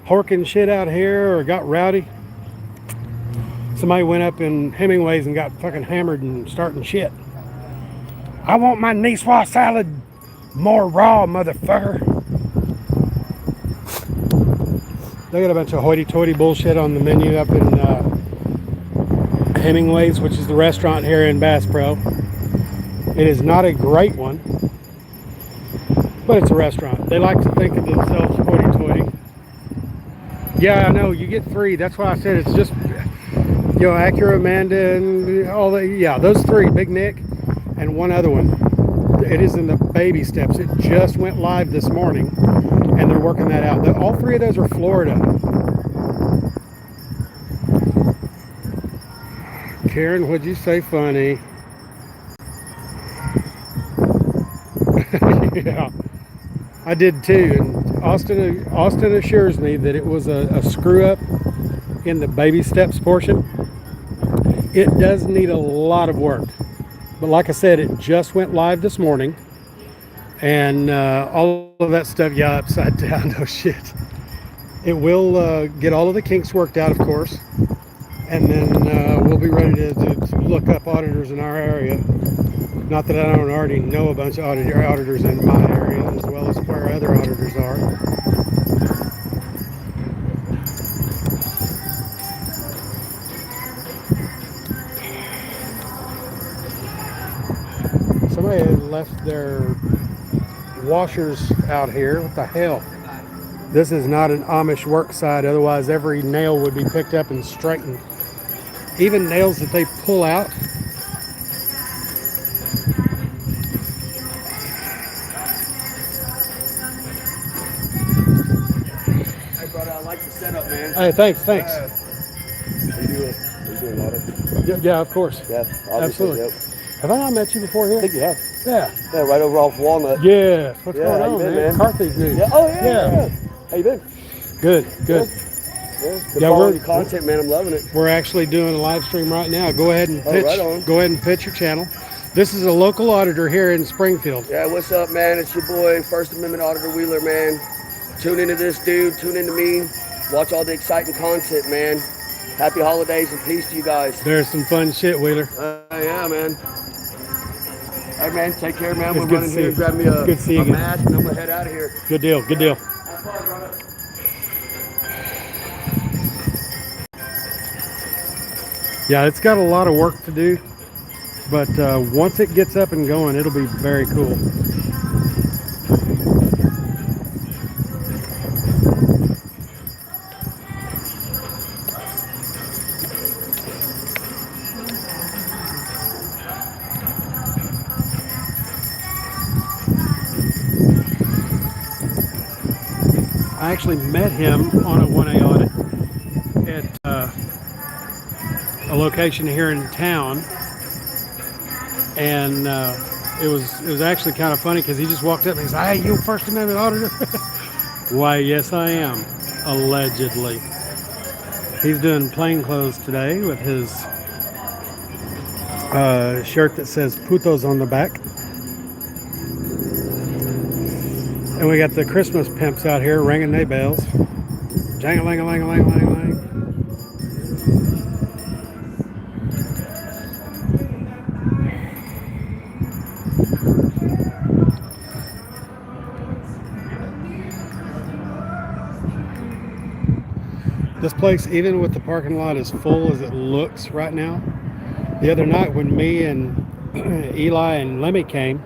horking shit out here or got rowdy. Somebody went up in Hemingway's and got fucking hammered and starting shit. I want my Niçoise salad more raw, motherfucker. They got a bunch of hoity-toity bullshit on the menu up in Hemingway's, which is the restaurant here in Bass Pro. It is not a great one, but it's a restaurant. They like to think of themselves hoity-toity. Yeah, I know, you get 3. That's why I said it's just, you know, Acura, Amanda, and all that. Yeah, those 3, Big Nick, and one other one. It is in the baby steps. It just went live this morning, and they're working that out. All 3 of those are Florida. Karen, what'd you say funny? Yeah, I did too. And Austin assures me that it was a screw up in the baby steps portion. It does need a lot of work, but like I said, it just went live this morning, and all of that stuff, yeah, upside down, no shit. It will get all of the kinks worked out, of course, and then we'll be ready to look up auditors in our area. Not that I don't already know a bunch of auditors in my area, as well as where other auditors are. Somebody had left their washers out here. What the hell? This is not an Amish work site, otherwise every nail would be picked up and straightened. Even nails that they pull out. Hey, thanks. Are you doing audit? Yeah, of course. Yeah, Absolutely. Yep. Have I not met you before here? I think you have. Yeah. Yeah, right over off Walnut. Yes. What's going how you on, been, man? Carthage news. Yeah. Oh, yeah. How you been? Good. Yeah, Yeah, following your content, man. I'm loving it. We're actually doing a live stream right now. Go ahead and pitch. Right on. Go ahead and pitch your channel. This is a local auditor here in Springfield. Yeah, what's up, man? It's your boy, First Amendment Auditor Wheeler, man. Tune into this dude. Tune into me. Watch all the exciting content, man. Happy holidays and peace to you guys. There's some fun shit, Wheeler. Yeah, man. Hey, man, take care, man. It's We're good running to here see and you. grab me It's good to see you a again. mask, and I'm going to head out of here. Good deal. Yeah, it's got a lot of work to do, but once it gets up and going, it'll be very cool. I actually met him on a 1A audit at a location here in town, and it was actually kind of funny because he just walked up and he's like, "Hey, you First Amendment auditor?" Why, yes, I am, allegedly. He's doing plain clothes today with his shirt that says "Putos" on the back. And we got the Christmas pimps out here ringing their bells. Jang-a-lang-a-lang-a-lang-a-lang-a-lang. This place, even with the parking lot as full as it looks right now, the other night when me and Eli and Lemmy came,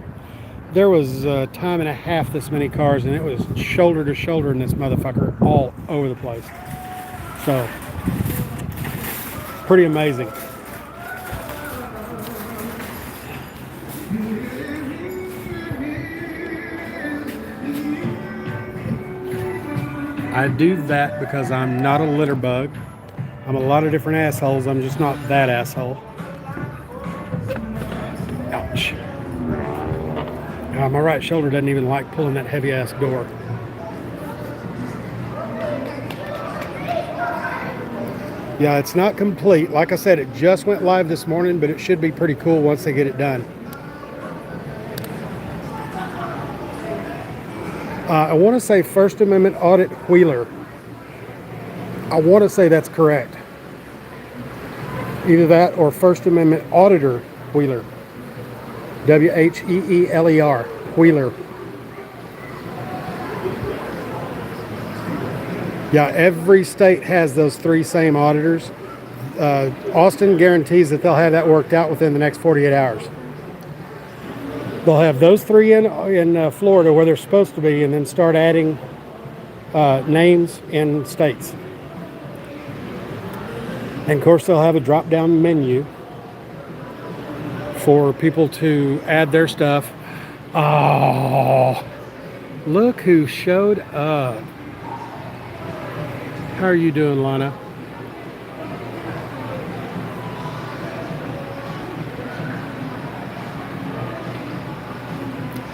there was a time and a half this many cars, and it was shoulder to shoulder in this motherfucker all over the place. So, pretty amazing. I do that because I'm not a litter bug. I'm a lot of different assholes. I'm just not that asshole. Ouch. My right shoulder doesn't even like pulling that heavy ass door. Yeah, it's not complete. Like I said, it just went live this morning, but it should be pretty cool once they get it done. I want to say First Amendment Audit Wheeler. I want to say that's correct. Either that or First Amendment Auditor Wheeler. W-H-E-E-L-E-R. Wheeler. Yeah, every state has those three same auditors. Austin guarantees that they'll have that worked out within the next 48 hours. They'll have those three in Florida where they're supposed to be, and then start adding names in states. And of course, they'll have a drop-down menu for people to add their stuff. Oh, look who showed up. How are you doing, Lana?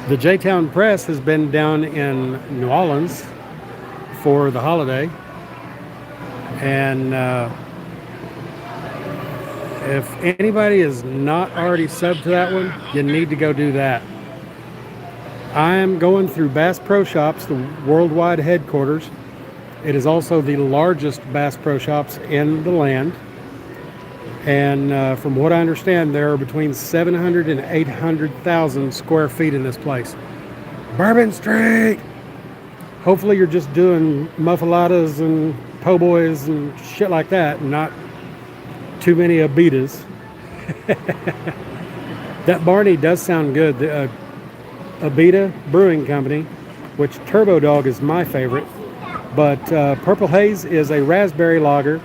The J-Town Press has been down in New Orleans for the holiday, and if anybody is not already subbed to that one, you need to go do that. I am going through Bass Pro Shops, the worldwide headquarters. It is also the largest Bass Pro Shops in the land. And from what I understand, there are between 700 and 800,000 square feet in this place. Bourbon Street! Hopefully you're just doing muffaladas and po' boys and shit like that, and not too many Abitas. That Barney does sound good. The Abita Brewing Company, which Turbo Dog is my favorite, but Purple Haze is a raspberry lager.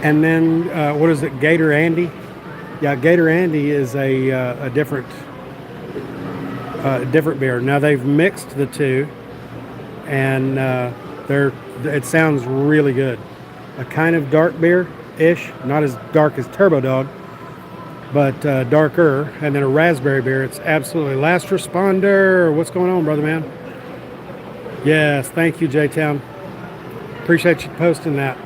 And then, what is it, Gator Andy? Yeah, Gator Andy is a different beer. Now they've mixed the two, and it sounds really good. A kind of dark beer-ish, not as dark as Turbo Dog, but darker. And then a raspberry beer. It's absolutely last responder. What's going on, brother man? Yes, thank you, J-Town. Appreciate you posting that.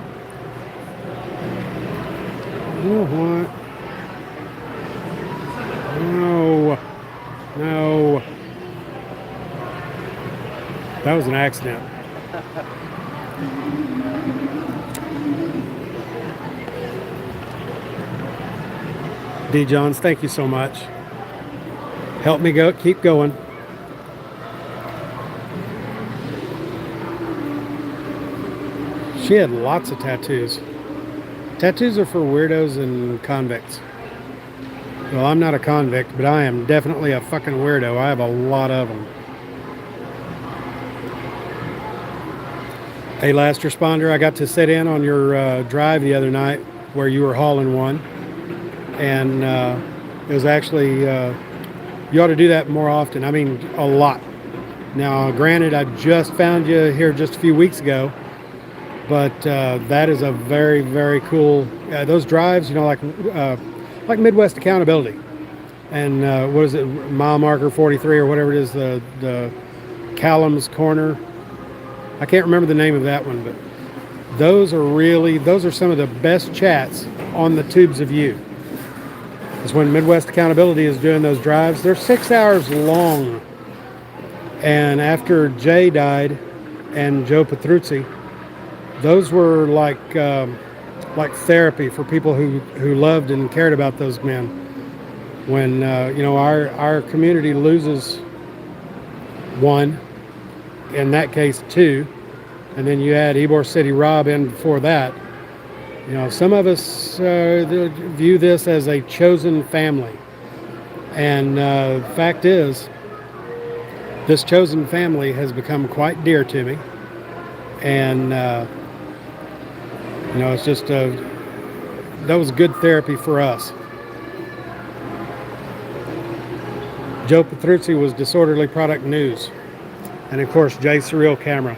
You know what? No. That was an accident. D. Johns, thank you so much. Help me keep going. She had lots of tattoos. Tattoos are for weirdos and convicts. Well, I'm not a convict, but I am definitely a fucking weirdo. I have a lot of them. Hey, last responder, I got to sit in on your drive the other night where you were hauling one. And it was actually, you ought to do that more often. I mean, a lot. Now, granted, I just found you here just a few weeks ago, but that is a very, very cool, those drives, you know, like Midwest Accountability. And what is it, mile marker 43 or whatever it is, the Callum's Corner. I can't remember the name of that one, but those are some of the best chats on the Tubes of You. It's when Midwest Accountability is doing those drives. They're 6 hours long. And after Jay died and Joe Petruzzi, those were like therapy for people who loved and cared about those men. When you know, our community loses one, in that case two, and then you add Ybor City Rob in before that. You know, some of us view this as a chosen family, and the fact is, this chosen family has become quite dear to me, and you know, it's just that was good therapy for us. Joe Petruzzi was Disorderly Product News, and of course Jay Surreal Camera.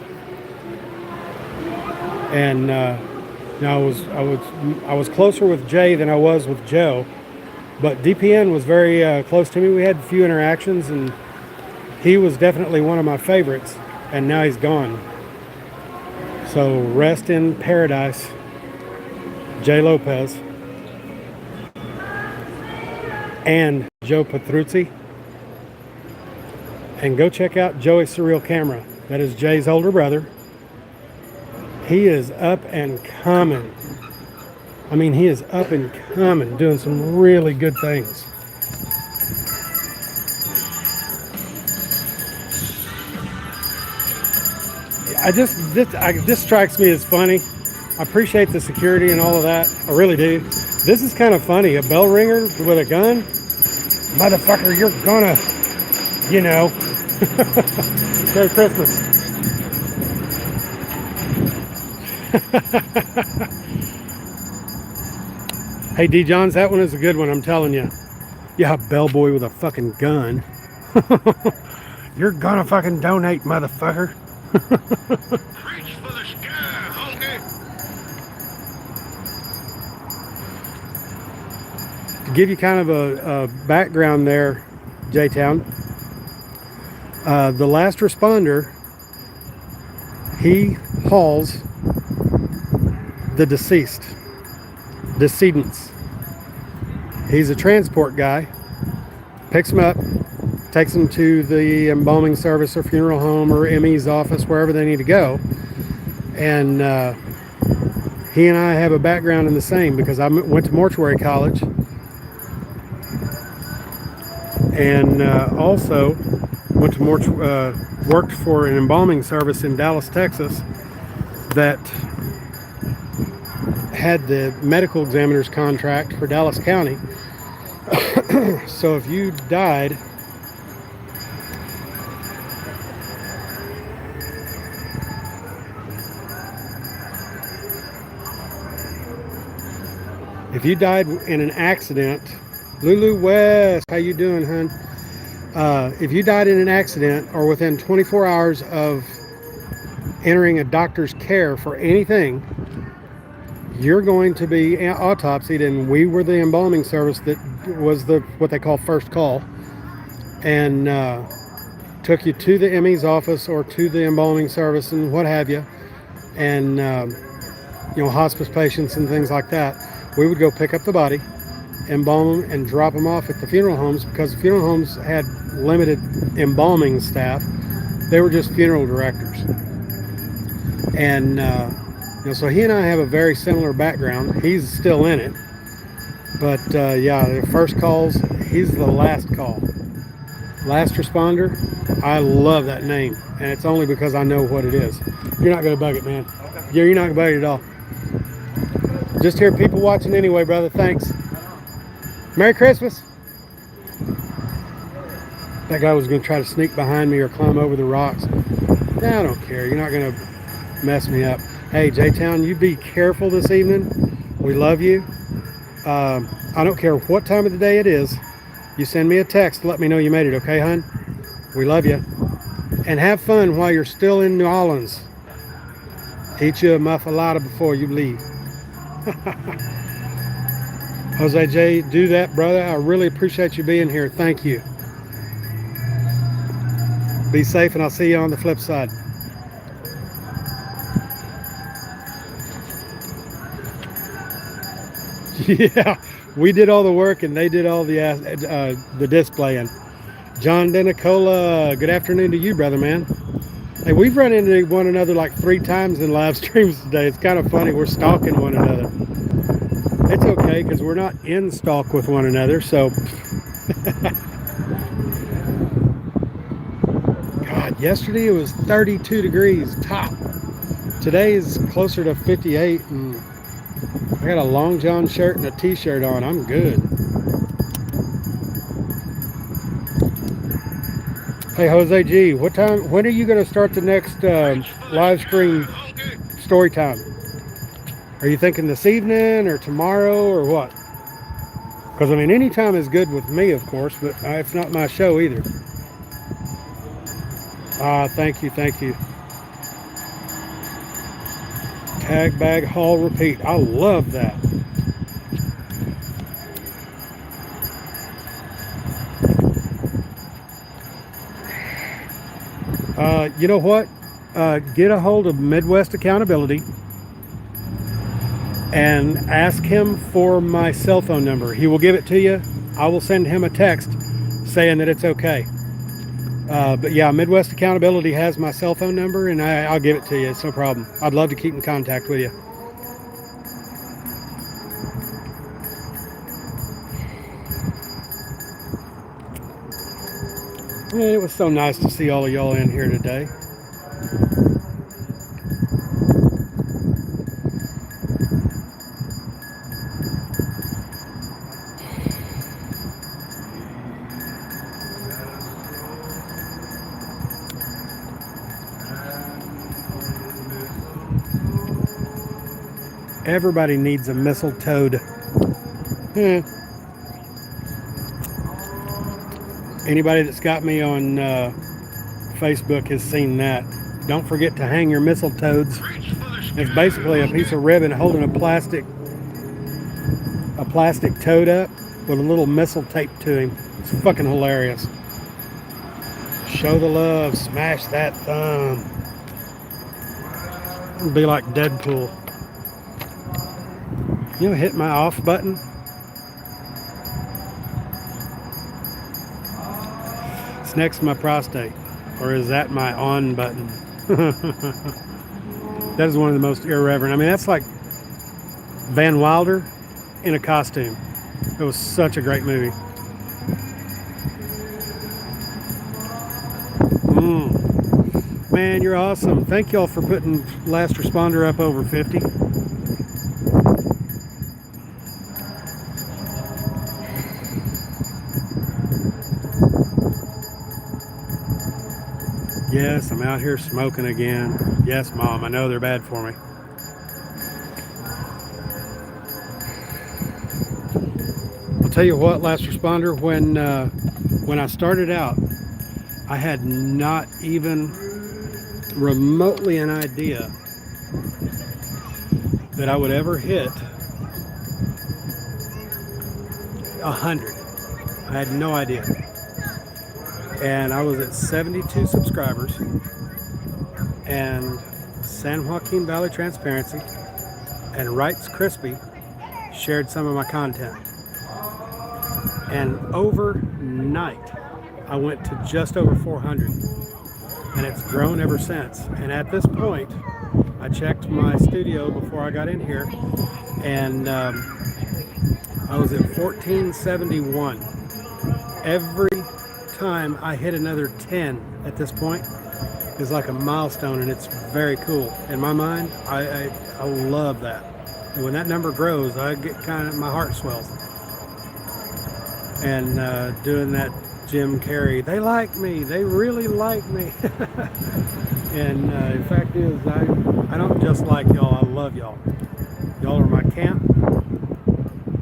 And you know, I was closer with Jay than I was with Joe, but DPN was very close to me. We had a few interactions, and he was definitely one of my favorites, and now he's gone. So rest in paradise, Jay Lopez and Joe Petruzzi. And go check out Joey Surreal Camera. That is Jay's older brother. He is up and coming. I mean, he is up and coming, doing some really good things. This strikes me as funny. I appreciate the security and all of that. I really do. This is kind of funny. A bell ringer with a gun? Motherfucker, you're gonna, you know. Merry Christmas. Hey, D. Johns, that one is a good one, I'm telling you. Yeah, bellboy with a fucking gun. You're gonna fucking donate, motherfucker. Reach for the sky, honky. To give you kind of a background there, J-Town, the last responder, he hauls the decedents. He's a transport guy, picks them up, takes them to the embalming service or funeral home or ME's office, wherever they need to go. And he and I have a background in the same, because I went to mortuary college, and also went to worked for an embalming service in Dallas, Texas, that had the medical examiner's contract for Dallas County. So if you died in an accident, Lulu West, how you doing, hun? If you died in an accident or within 24 hours of entering a doctor's care for anything, you're going to be autopsied, and we were the embalming service that was what they call first call, and took you to the ME's office or to the embalming service and what have you, and you know, hospice patients and things like that. We would go pick up the body, embalm them, and drop them off at the funeral homes, because the funeral homes had limited embalming staff. They were just funeral directors. And you know, so he and I have a very similar background. He's still in it, but yeah, the first calls, he's the last call. Last responder. I love that name, and it's only because I know what it is. You're not gonna bug it, man. Yeah, you're not gonna bug it at all. Just here, people watching anyway, brother. Thanks. Merry Christmas. That guy was going to try to sneak behind me or climb over the rocks. Nah, I don't care. You're not going to mess me up. Hey, J-Town, you be careful this evening. We love you. I don't care what time of the day it is. You send me a text. Let me know you made it, okay, hon? We love you. And have fun while you're still in New Orleans. Eat you a muffalata before you leave. Jose J, do that, brother. I really appreciate you being here. Thank you. Be safe, and I'll see you on the flip side. Yeah, we did all the work, and they did all the displaying. John DeNicola, good afternoon to you, brother, man. Hey, we've run into one another like 3 times in live streams today. It's kind of funny. We're stalking one another. It's okay, because we're not in stalk with one another, so... God, yesterday it was 32 degrees top. Today is closer to 58, and I got a long john shirt and a t-shirt on. I'm good. Hey, Jose G, when are you going to start the next live stream story time? Are you thinking this evening or tomorrow or what? Because, I mean, any time is good with me, of course, but it's not my show either. Thank you, thank you. Tag, bag, haul, repeat. I love that. You know what? Get a hold of Midwest Accountability and ask him for my cell phone number. He will give it to you. I will send him a text saying that it's okay. But yeah, Midwest Accountability has my cell phone number, and I'll give it to you. It's no problem. I'd love to keep in contact with you. Man, it was so nice to see all of y'all in here today. Everybody needs a mistletoe. Anybody that's got me on Facebook has seen that. Don't forget to hang your mistletoes. It's basically a piece of ribbon holding a plastic toad up with a little missile taped to him. It's fucking hilarious. Show the love. Smash that thumb. It'll be like Deadpool. You know, hit my off button. It's next to my prostate. Or is that my on button? That is one of the most irreverent. I mean, that's like Van Wilder in a costume. It was such a great movie. Man, you're awesome. Thank y'all for putting Last Responder up over 50. Yes, I'm out here smoking again. Yes, Mom, I know they're bad for me. I'll tell you what, Last Responder, when I started out, I had not even remotely an idea that I would ever hit 100. I had no idea. And I was at 72 subscribers, and San Joaquin Valley Transparency and Wright's Crispy shared some of my content. And overnight, I went to just over 400, and it's grown ever since. And at this point, I checked my studio before I got in here, and I was at 1471. Every time I hit another 10 at this point is like a milestone, and it's very cool. In my mind, I love that. And when that number grows, I get kind of, my heart swells. And doing that Jim Carrey, they like me, they really like me. And the fact is, I don't just like y'all, I love y'all. Y'all are my camp,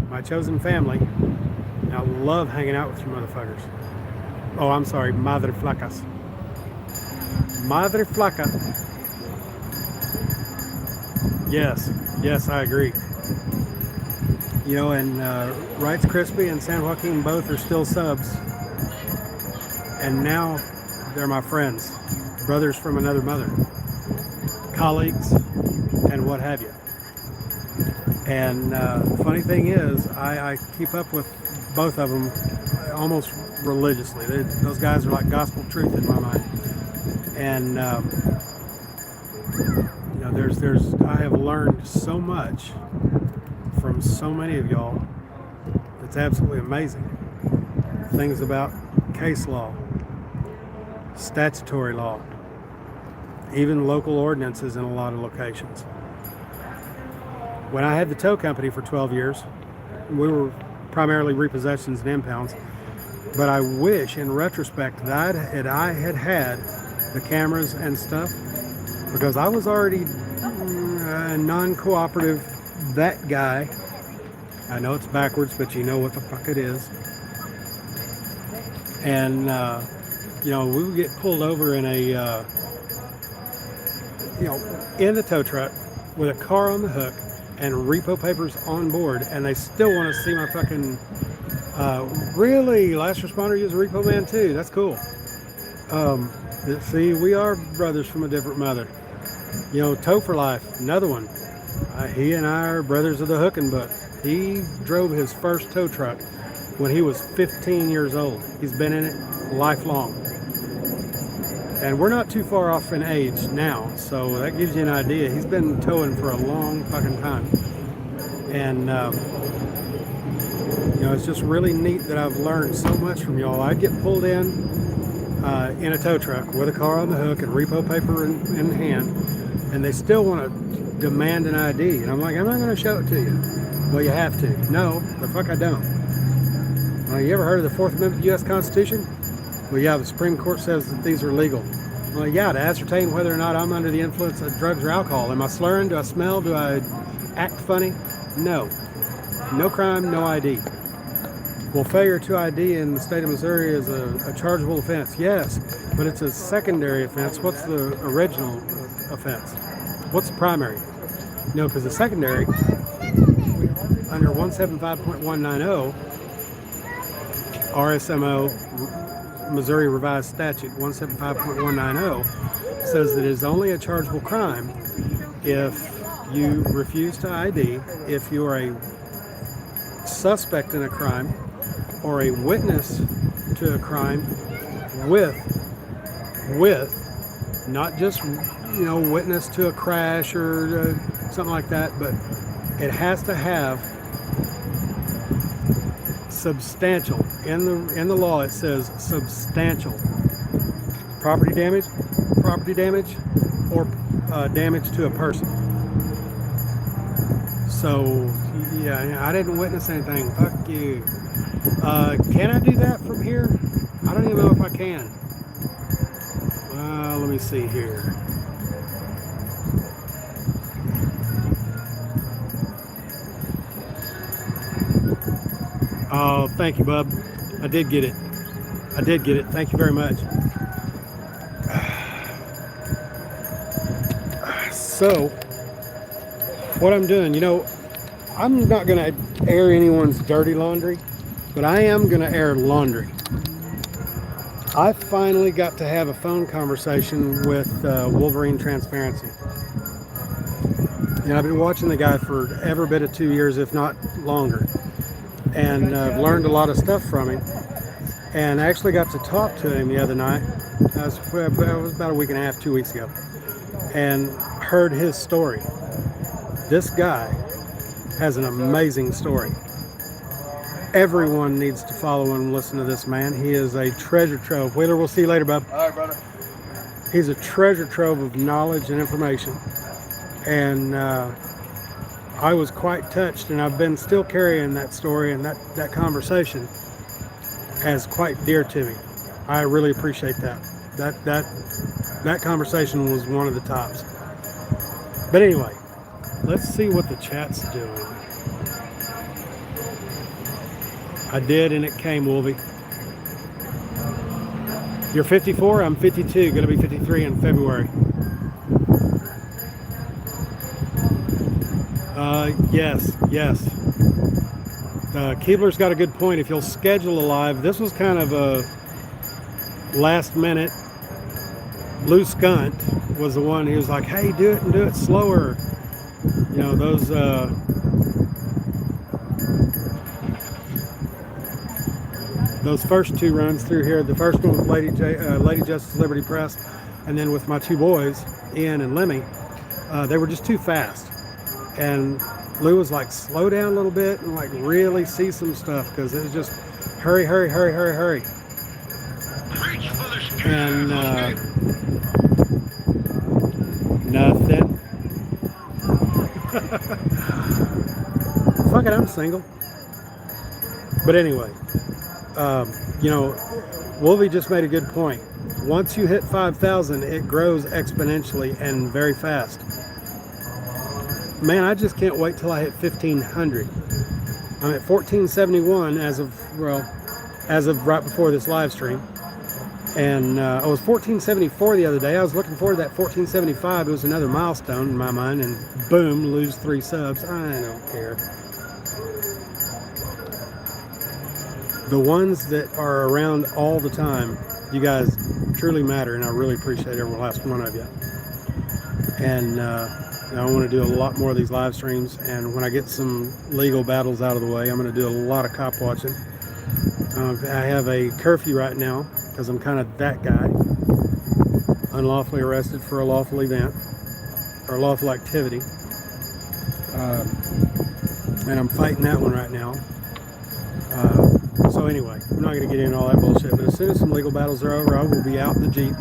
my chosen family, and I love hanging out with you motherfuckers. Oh, I'm sorry, madre flacas. Madre flaca. Yes, I agree. You know, and Wrights Crispy and San Joaquin both are still subs. And now they're my friends, brothers from another mother, colleagues, and what have you. And the funny thing is, I keep up with both of them almost religiously. Those guys are like gospel truth in my mind. And you know, I have learned so much from so many of y'all. It's absolutely amazing. Things about case law, statutory law, even local ordinances in a lot of locations. When I had the tow company for 12 years, we were primarily repossessions and impounds, but I wish in retrospect that I had had the cameras and stuff, because I was already non-cooperative, that guy. I know it's backwards, but you know what the fuck it is. And you know, we would get pulled over in a you know, in the tow truck with a car on the hook and repo papers on board, and they still want to see my fucking really, last responder, you're a repo man too, that's cool. See, we are brothers from a different mother. You know, Tow for Life, another one. He and I are brothers of the hooking book. He drove his first tow truck when he was 15 years old. He's been in it lifelong. And we're not too far off in age now, so that gives you an idea. He's been towing for a long fucking time. And, you know, it's just really neat that I've learned so much from y'all. I'd get pulled in a tow truck with a car on the hook and repo paper in hand, and they still want to demand an ID. And I'm like, I'm not going to show it to you. Well, you have to. No, the fuck I don't. You ever heard of the Fourth Amendment of the U.S. Constitution? Well, yeah, the Supreme Court says that these are legal. Well, yeah, to ascertain whether or not I'm under the influence of drugs or alcohol. Am I slurring? Do I smell? Do I act funny? No. No crime, no ID. Well, failure to ID in the state of Missouri is a chargeable offense. Yes, but it's a secondary offense. What's the original offense? What's the primary? No, because the secondary, under 175.190, RSMO, Missouri Revised Statute 175.190, says that it is only a chargeable crime if you refuse to ID, if you are a suspect in a crime, or a witness to a crime with not just, you know, witness to a crash or something like that, but it has to have substantial. In the law it says substantial property damage, or damage to a person. So yeah, I didn't witness anything. Fuck you. Can I do that from here? I don't even know if I can. Let me see here. Oh, thank you, bub. I did get it. Thank you very much. So, what I'm doing, you know, I'm not going to air anyone's dirty laundry, but I am going to air laundry. I finally got to have a phone conversation with Wolverine Transparency. And I've been watching the guy for every bit of 2 years, if not longer. And I've learned a lot of stuff from him. And I actually got to talk to him the other night. It was about a week and a half, 2 weeks ago. And heard his story. This guy has an amazing story. Everyone needs to follow and listen to this man. He is a treasure trove. Wheeler, we'll see you later, bub. All right, brother. He's a treasure trove of knowledge and information. And I was quite touched, and I've been still carrying that story and that conversation as quite dear to me. I really appreciate that. That conversation was one of the tops. But anyway, let's see what the chat's doing. I did, and it came, Wolvie. You're 54, I'm 52, gonna be 53 in February. Yes. Keebler's got a good point. If you'll schedule a live, this was kind of a last minute. Lou Skunt was the one who was like, hey, do it and do it slower. You know, those first two runs through here, the first one with Lady Justice Liberty Press, and then with my two boys, Ian and Lemmy, they were just too fast. And Lou was like, slow down a little bit and like really see some stuff, because it was just hurry. Preach for the sky, And homie. nothing. Fuck it, I'm single. But anyway, you know, Wolvie just made a good point. Once you hit 5,000, it grows exponentially and very fast. Man, I just can't wait till I hit 1,500. I'm at 1471 as of right before this live stream. And I was 1474 the other day. I was looking forward to that 1475. It was another milestone in my mind, and boom, lose 3 subs. I don't care. The ones that are around all the time, you guys truly matter, and I really appreciate every last one of you. And I want to do a lot more of these live streams, and when I get some legal battles out of the way, I'm going to do a lot of cop watching. I have a curfew right now because I'm kind of that guy, unlawfully arrested for a lawful event or lawful activity, and I'm fighting that one right now. So anyway, I'm not going to get into all that bullshit, but as soon as some legal battles are over, I will be out in the Jeep,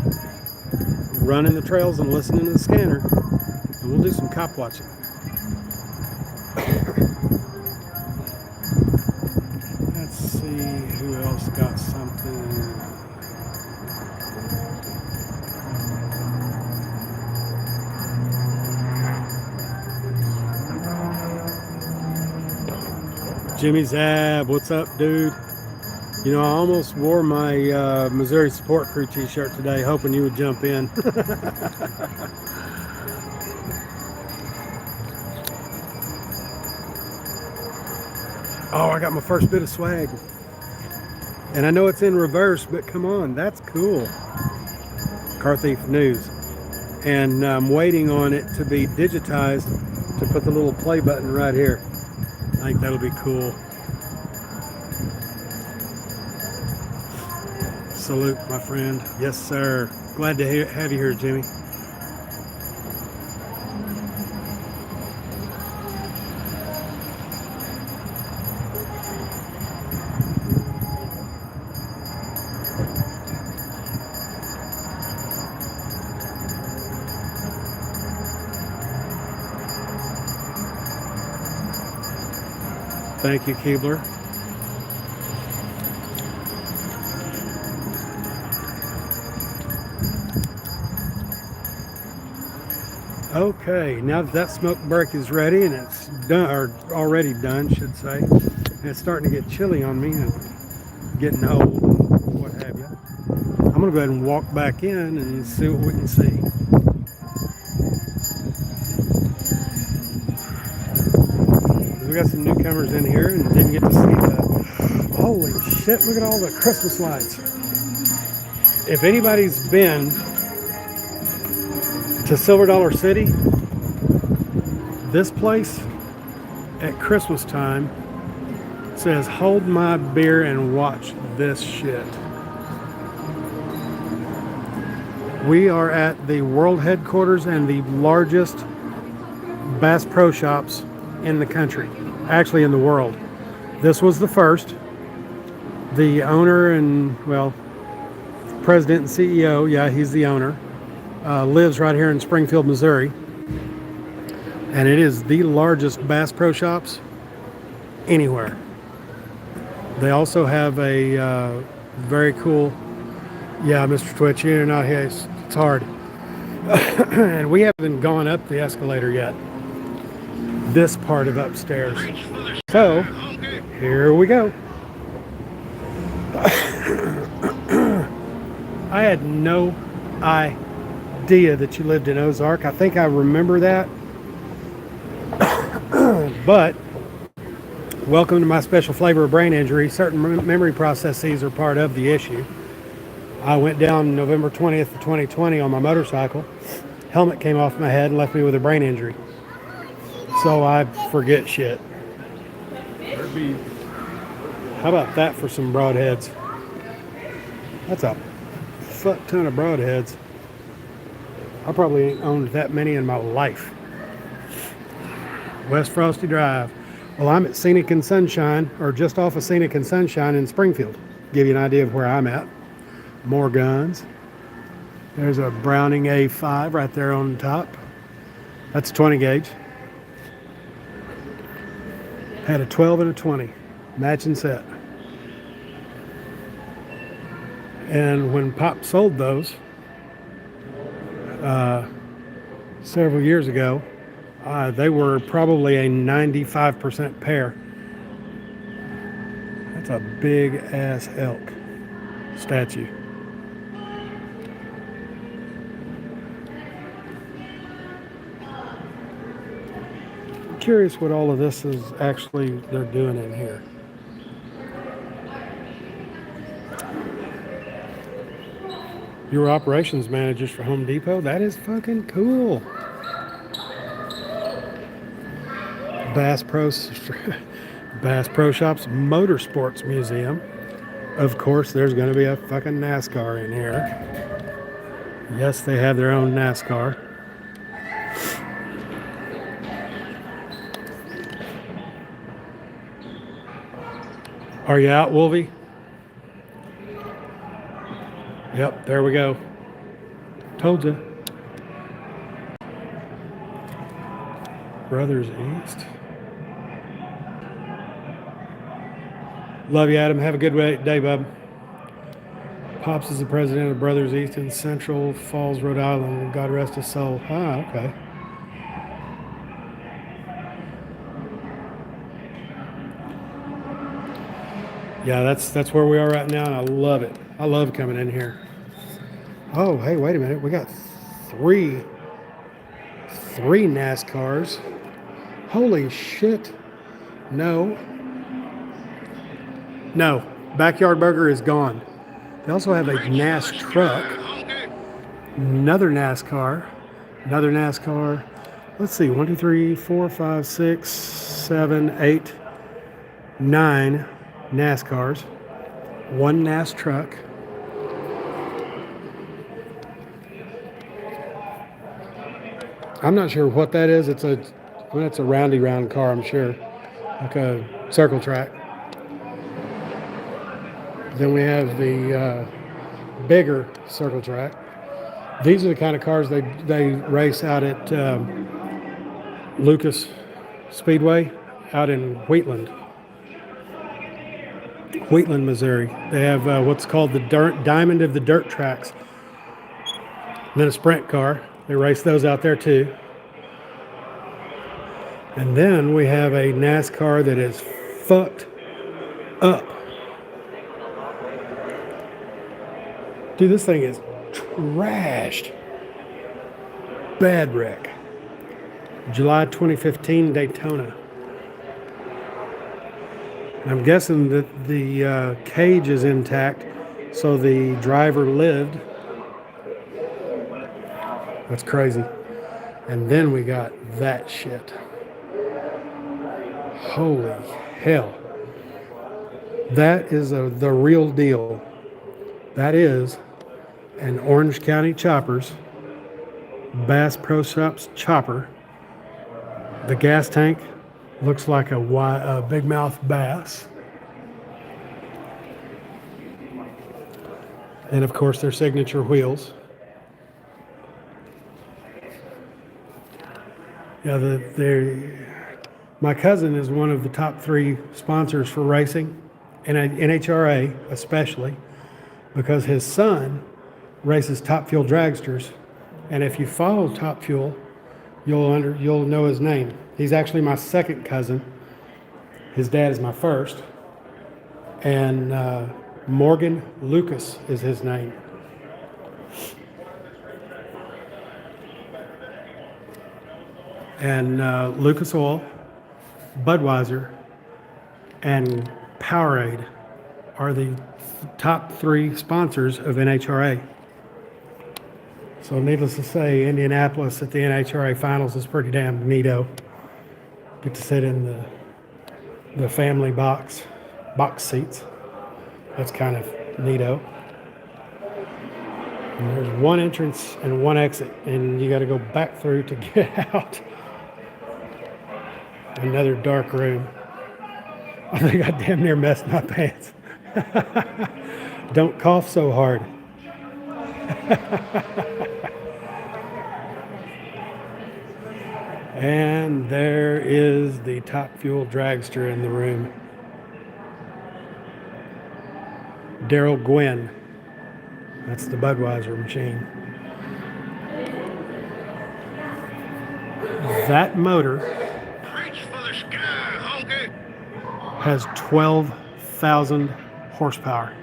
running the trails and listening to the scanner, and we'll do some cop watching. Let's see who else got something. Jimmy Zab, what's up, dude? You know, I almost wore my Missouri Support Crew t-shirt today, hoping you would jump in. Oh, I got my first bit of swag. And I know it's in reverse, but come on, that's cool. Car Thief News. And I'm waiting on it to be digitized to put the little play button right here. I think that'll be cool. Salute, my friend. Yes, sir. Glad to have you here, Jimmy. Thank you, Keebler. Okay, now that smoke break is ready, and it's done, or already done, should say. And it's starting to get chilly on me and getting old, and what have you. I'm gonna go ahead and walk back in and see what we can see. We got some newcomers in here and didn't get to see the, holy shit, look at all the Christmas lights. If anybody's been to Silver Dollar City, this place at Christmas time says, hold my beer and watch this shit. We are at the world headquarters and the largest Bass Pro Shops in the country, actually in the world. This was the first. The owner and, well, president and CEO, yeah, he's the owner, lives right here in Springfield, Missouri. And it is the largest Bass Pro Shops anywhere. They also have a very cool, yeah, Mr. Twitch, you're not here, it's hard. And we haven't gone up the escalator yet. This part of upstairs. So, here we go. I had no idea that you lived in Ozark. I think I remember that. But welcome to my special flavor of brain injury. Certain memory processes are part of the issue. I went down November 20th of 2020 on my motorcycle. Helmet came off my head and left me with a brain injury. So I forget shit. How about that for some broadheads? That's a fuck ton of broadheads. I probably ain't owned that many in my life. West Frosty Drive. Well, I'm at Scenic and Sunshine, or just off of Scenic and Sunshine in Springfield. Give you an idea of where I'm at. More guns. There's a Browning A5 right there on top. That's 20 gauge. Had a 12 and a 20. Matching set. And when Pop sold those several years ago, they were probably a 95% pair. That's a big ass elk statue. I'm curious what all of this is actually they're doing in here. Your operations managers for Home Depot? That is fucking cool. Bass Pro Shops Motorsports Museum. Of course, there's going to be a fucking NASCAR in here. Yes, they have their own NASCAR. Are you out, Wolvie? Yep, there we go. Told you. Brothers East. Love you, Adam. Have a good day, bub. Pops is the president of Brothers East in Central Falls, Rhode Island. God rest his soul. Ah, okay. Yeah, that's where we are right now, and I love it. I love coming in here. Oh, hey, wait a minute. We got three NASCARs. Holy shit. No. Backyard Burger is gone. They also have a NAS truck. Another NASCAR. Another NASCAR. Let's see. 1, 2, 3, 4, 5, 6, 7, 8, 9 NASCARs. One NAS truck. I'm not sure what that is. It's a roundy round car, I'm sure. Like a circle track. Then we have the bigger circle track. These are the kind of cars they race out at Lucas Speedway out in Wheatland, Missouri. They have what's called the Diamond of the Dirt Tracks. And then a sprint car. They race those out there too. And then we have a NASCAR that is fucked up. Dude, this thing is trashed. Bad wreck. July 2015 Daytona. I'm guessing that the cage is intact, so the driver lived. That's crazy. And then we got that shit. Holy hell. That is the real deal. That is an Orange County Choppers Bass Pro Shops chopper. The gas tank looks like a big mouth bass. And of course their signature wheels. Yeah, my cousin is one of the top 3 sponsors for racing, and NHRA especially, because his son races Top Fuel dragsters, and if you follow Top Fuel, you'll know his name. He's actually my second cousin. His dad is my first, and Morgan Lucas is his name. And Lucas Oil, Budweiser, and Powerade are the top 3 sponsors of NHRA. So needless to say, Indianapolis at the NHRA finals is pretty damn neato. Get to sit in the family box seats. That's kind of neato. And there's one entrance and one exit, and you got to go back through to get out. Another dark room. I think I damn near messed my pants. Don't cough so hard. And there is the Top Fuel dragster in the room. Daryl Gwynn. That's the Budweiser machine. That motor Reach for the sky, honky. has 12,000 horsepower.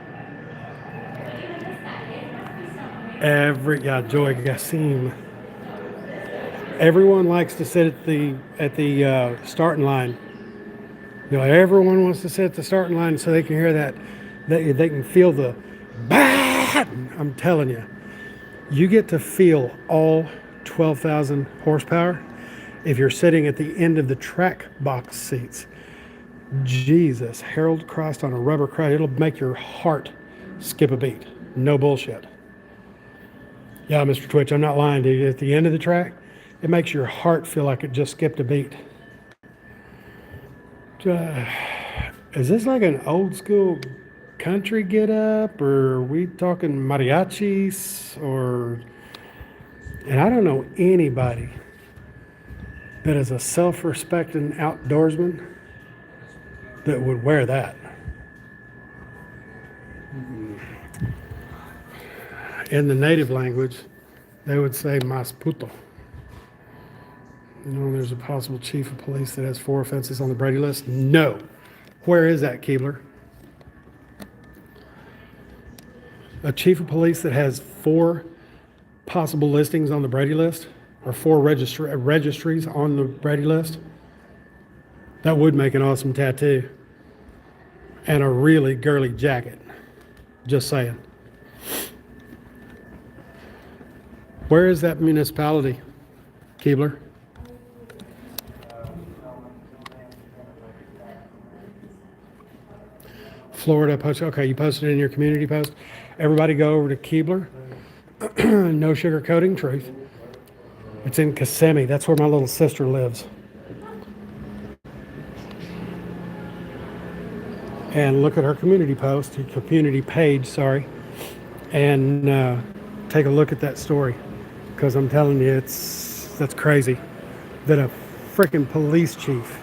Joey Gassim. Everyone likes to sit at the starting line. Everyone wants to sit at the starting line so they can hear that. They can feel the bah! I'm telling you, you get to feel all 12,000 horsepower if you're sitting at the end of the track box seats. Jesus, Harold crossed on a rubber crutch. It'll make your heart skip a beat. No bullshit. Yeah, Mr. Twitch, I'm not lying to you. At the end of the track, it makes your heart feel like it just skipped a beat. Is this like an old school country get up, or are we talking mariachis, and I don't know anybody that is a self-respecting outdoorsman that would wear that. In the native language, they would say mas puto. There's a possible chief of police that has 4 offenses on the Brady list. No. Where is that, Keebler? A chief of police that has 4 possible listings on the Brady list, or 4 registries on the Brady list? That would make an awesome tattoo. And a really girly jacket. Just saying. Where is that municipality, Keebler? Florida post. Okay, you posted it in your community post. Everybody go over to Keebler. No sugarcoating truth. It's in Kissimmee. That's where my little sister lives. And look at her community post, her community page, sorry, and take a look at that story, because I'm telling you, that's crazy that a freaking police chief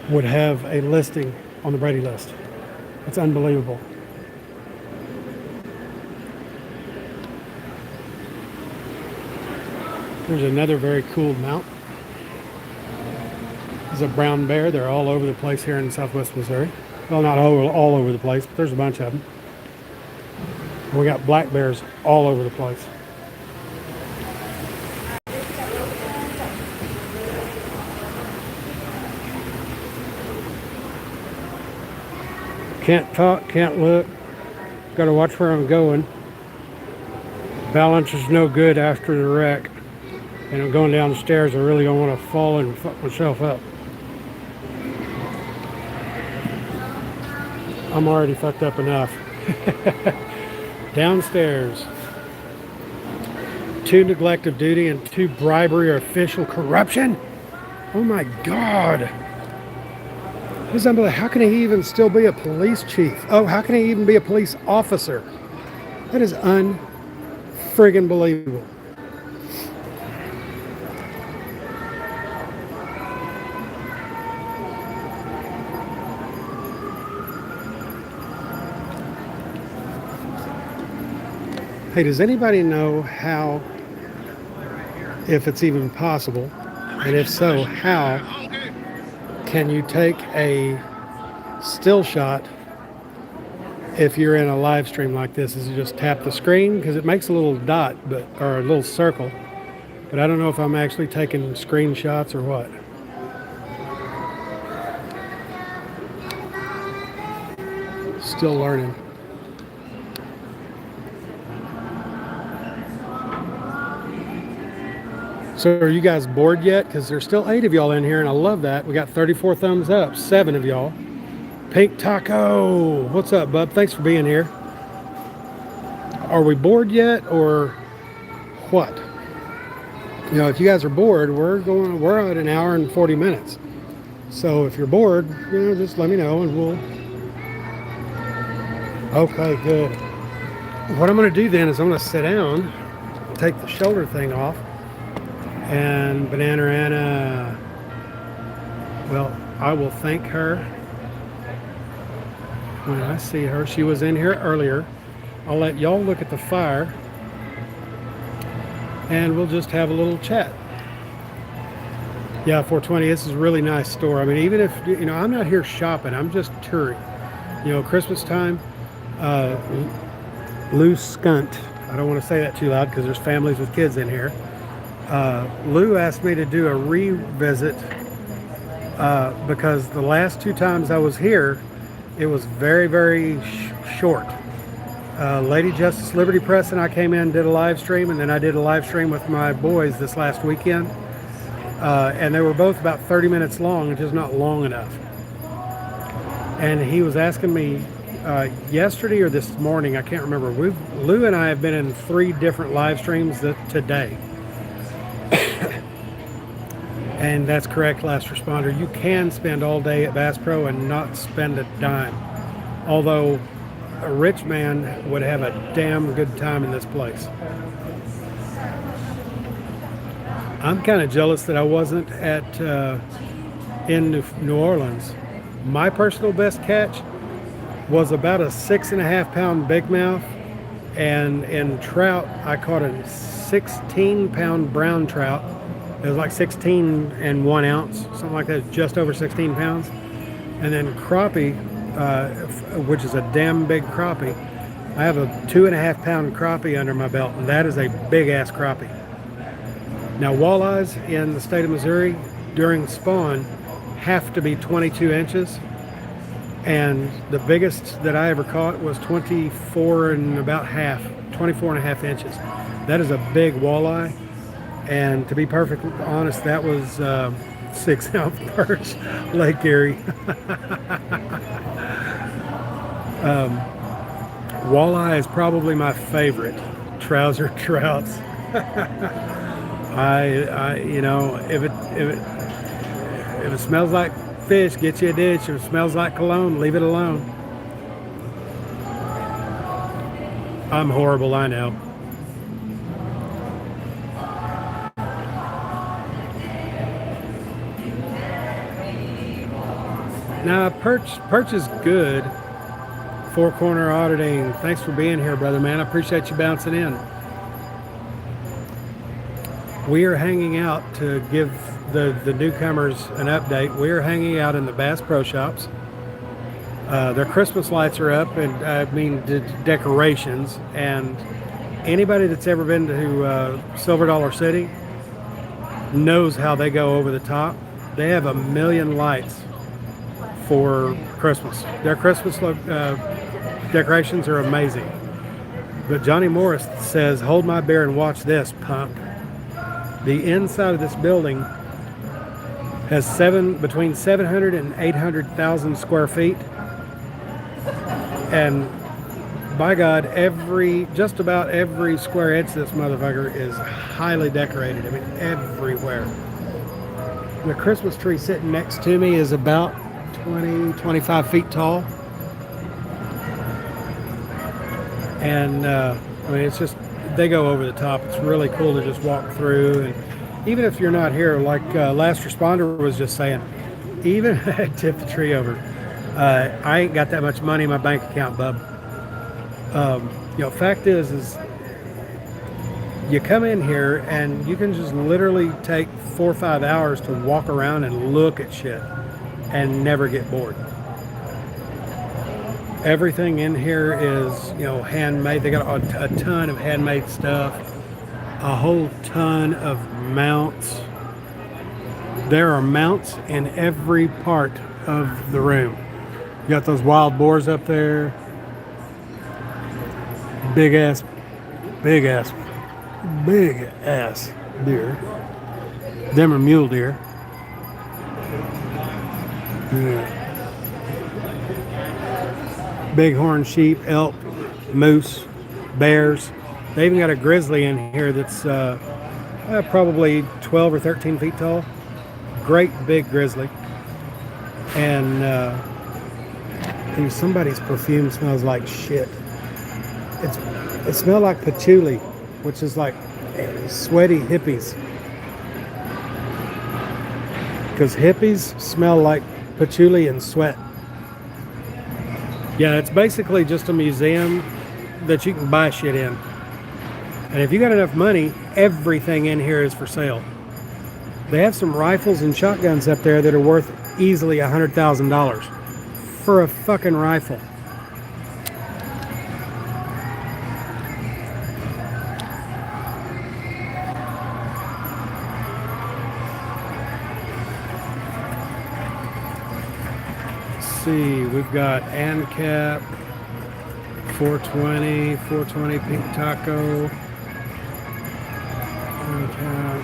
would have a listing on the Brady list. It's unbelievable. There's another very cool mount. There's a brown bear. They're all over the place here in Southwest Missouri. Well, not all over the place, but there's a bunch of them. We got black bears all over the place. Can't talk, can't look. Got to watch where I'm going. Balance is no good after the wreck. And I'm going down the stairs. I really don't want to fall and fuck myself up. I'm already fucked up enough. Downstairs. 2 neglect of duty and 2 bribery or official corruption? Oh my God. This is unbelievable. How can he even still be a police chief? Oh, how can he even be a police officer? That is unfriggin' believable. Hey, does anybody know how, if it's even possible, and if so, how can you take a still shot if you're in a live stream like this? Is you just tap the screen because it makes a little dot, or a little circle, but I don't know if I'm actually taking screenshots or what. Still learning. So are you guys bored yet? Because there's still 8 of y'all in here, and I love that. We got 34 thumbs up, 7 of y'all. Pink Taco, what's up, bub? Thanks for being here. Are we bored yet, or what? You know, if you guys are bored, we're at an hour and 40 minutes. So if you're bored, you know, just let me know, and we'll. Okay, good. What I'm going to do then is I'm going to sit down, take the shoulder thing off. And Banana, well, I will thank her when I see her. She was in here earlier. I'll let y'all look at the fire, and we'll just have a little chat. Yeah, 420, this is a really nice store. I mean, even if, you know, I'm not here shopping, I'm just touring. You know, Christmas time, Lou Skunt, I don't want to say that too loud because there's families with kids in here. Lou asked me to do a revisit because the last 2 times I was here, it was very, very short. Lady Justice Liberty Press and I came in and did a live stream, and then I did a live stream with my boys this last weekend. And they were both about 30 minutes long, just not long enough. And he was asking me yesterday or this morning, I can't remember. Lou and I have been in 3 different live streams today. And that's correct, last responder. You can spend all day at Bass Pro and not spend a dime. Although a rich man would have a damn good time in this place. I'm kind of jealous that I wasn't in New Orleans. My personal best catch was about a 6.5 pound big mouth, and in trout I caught a 16 pound brown trout. It was like 16 and 1 ounce, something like that, just over 16 pounds. And then crappie, which is a damn big crappie. I have a 2.5 pound crappie under my belt, and that is a big ass crappie. Now, walleyes in the state of Missouri during spawn have to be 22 inches. And the biggest that I ever caught was 24 and a half inches. That is a big walleye. And to be perfectly honest, that was 6-ounce perch, Lake Erie. Walleye is probably my favorite trouser trouts. You know, if it smells like fish, get you a ditch. If it smells like cologne, leave it alone. I'm horrible, I know. Now, perch is good. Four Corner Auditing. Thanks for being here, brother man. I appreciate you bouncing in. We are hanging out to give the newcomers an update. We are hanging out in the Bass Pro Shops. Their Christmas lights are up, and decorations. And anybody that's ever been to Silver Dollar City knows how they go over the top. They have 1 million lights for Christmas. Their Christmas decorations are amazing. But Johnny Morris says, "Hold my beer and watch this, punk." The inside of this building has between 700 and 800,000 square feet. And by God, just about every square inch of this motherfucker is highly decorated. I mean, everywhere. The Christmas tree sitting next to me is about 25 feet tall. And I mean, it's just, they go over the top. It's really cool to just walk through. And even if you're not here, like Last Responder was just saying, even tip the tree over. I ain't got that much money in my bank account, bub. You know, fact is You come in here and you can just literally take 4 or 5 hours to walk around and look at shit and never get bored. Everything in here is, you know, handmade. They got a ton of handmade stuff, a whole ton of mounts. There are mounts in every part of the room. You got those wild boars up there. Big ass deer. Them are mule deer. Yeah. Bighorn sheep, elk, moose, bears. They even got a grizzly in here that's probably 12 or 13 feet tall. Great big grizzly. And somebody's perfume smells like shit. It smells like patchouli, which is like sweaty hippies. Because hippies smell like patchouli and sweat. Yeah, it's basically just a museum that you can buy shit in. And if you got enough money, everything in here is for sale. They have some rifles and shotguns up there that are worth easily $100,000 for a fucking rifle. See, we've got ANCAP, 420 Pink Taco, ANCAP,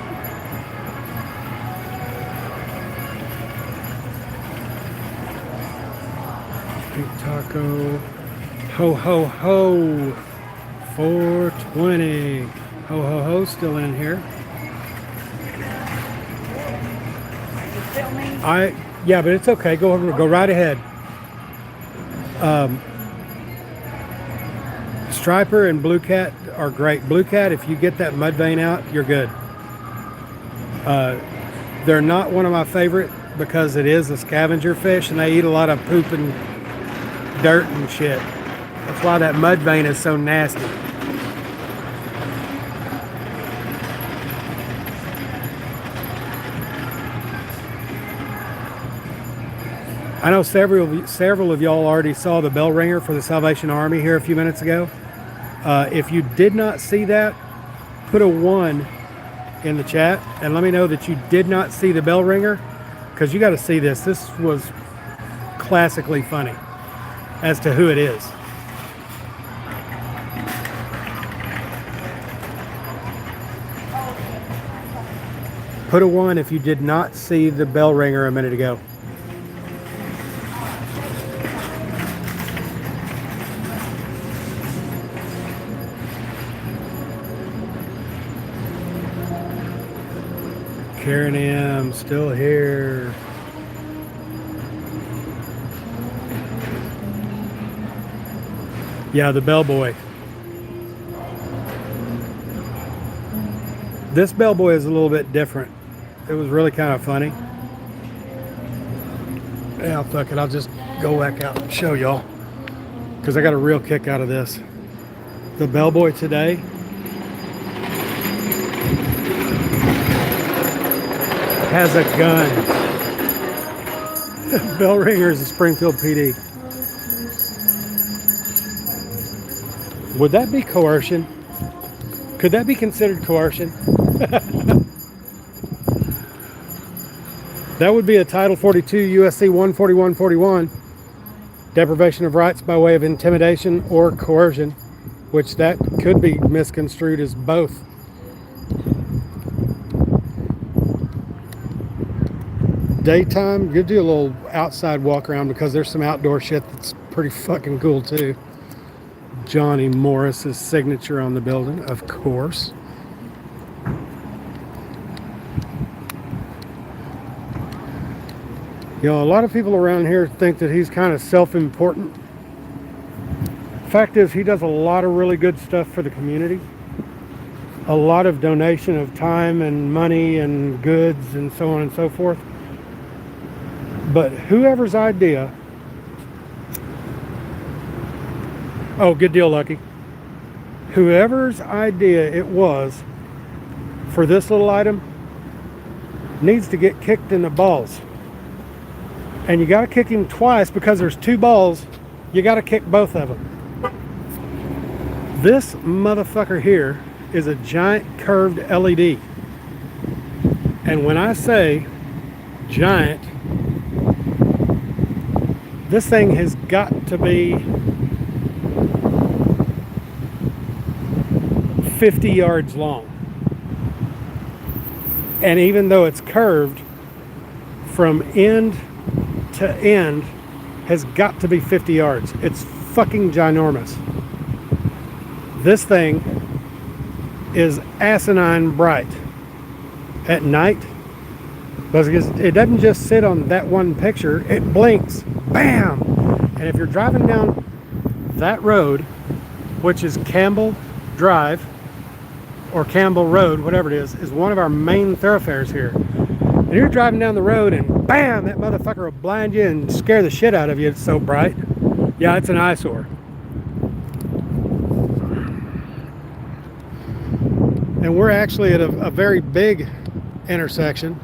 Pink Taco, Ho Ho Ho, 420, Ho Ho Ho still in here. Yeah, but it's okay. Go right ahead. Striper and Blue Cat are great. Blue Cat, if you get that mud vein out, you're good. They're not one of my favorite because it is a scavenger fish and they eat a lot of poop and dirt and shit. That's why that mud vein is so nasty. I know several of y'all already saw the bell ringer for the Salvation Army here a few minutes ago. If you did not see that, put a 1 in the chat and let me know that you did not see the bell ringer, because you got to see this. This was classically funny as to who it is. Put a 1 if you did not see the bell ringer a minute ago. Karen M. still here. Yeah, the bellboy. This bellboy is a little bit different. It was really kind of funny. Yeah, fuck it. I'll just go back out and show y'all, because I got a real kick out of this. The bellboy today has a gun. Bell ringer is a Springfield PD. Would that be coercion? Could that be considered coercion? That would be a Title 42 USC 14141, deprivation of rights by way of intimidation or coercion, which that could be misconstrued as both. Daytime, you do a little outside walk around because there's some outdoor shit that's pretty fucking cool too. Johnny Morris's signature on the building, of course. You know, a lot of people around here think that he's kind of self-important. Fact is, he does a lot of really good stuff for the community. A lot of donation of time and money and goods and so on and so forth. But whoever's idea... Oh, good deal, Lucky. Whoever's idea it was for this little item needs to get kicked in the balls. And you got to kick him twice because there's two balls. You got to kick both of them. This motherfucker here is a giant curved LED. And when I say giant, this thing has got to be 50 yards long. And even though it's curved, from end to end has got to be 50 yards. It's fucking ginormous. This thing is asinine bright at night, because it doesn't just sit on that one picture, it blinks, bam! And if you're driving down that road, which is Campbell Drive, or Campbell Road, whatever it is one of our main thoroughfares here. And you're driving down the road and bam, that motherfucker will blind you and scare the shit out of you. It's so bright. Yeah, it's an eyesore. And we're actually at a very big intersection.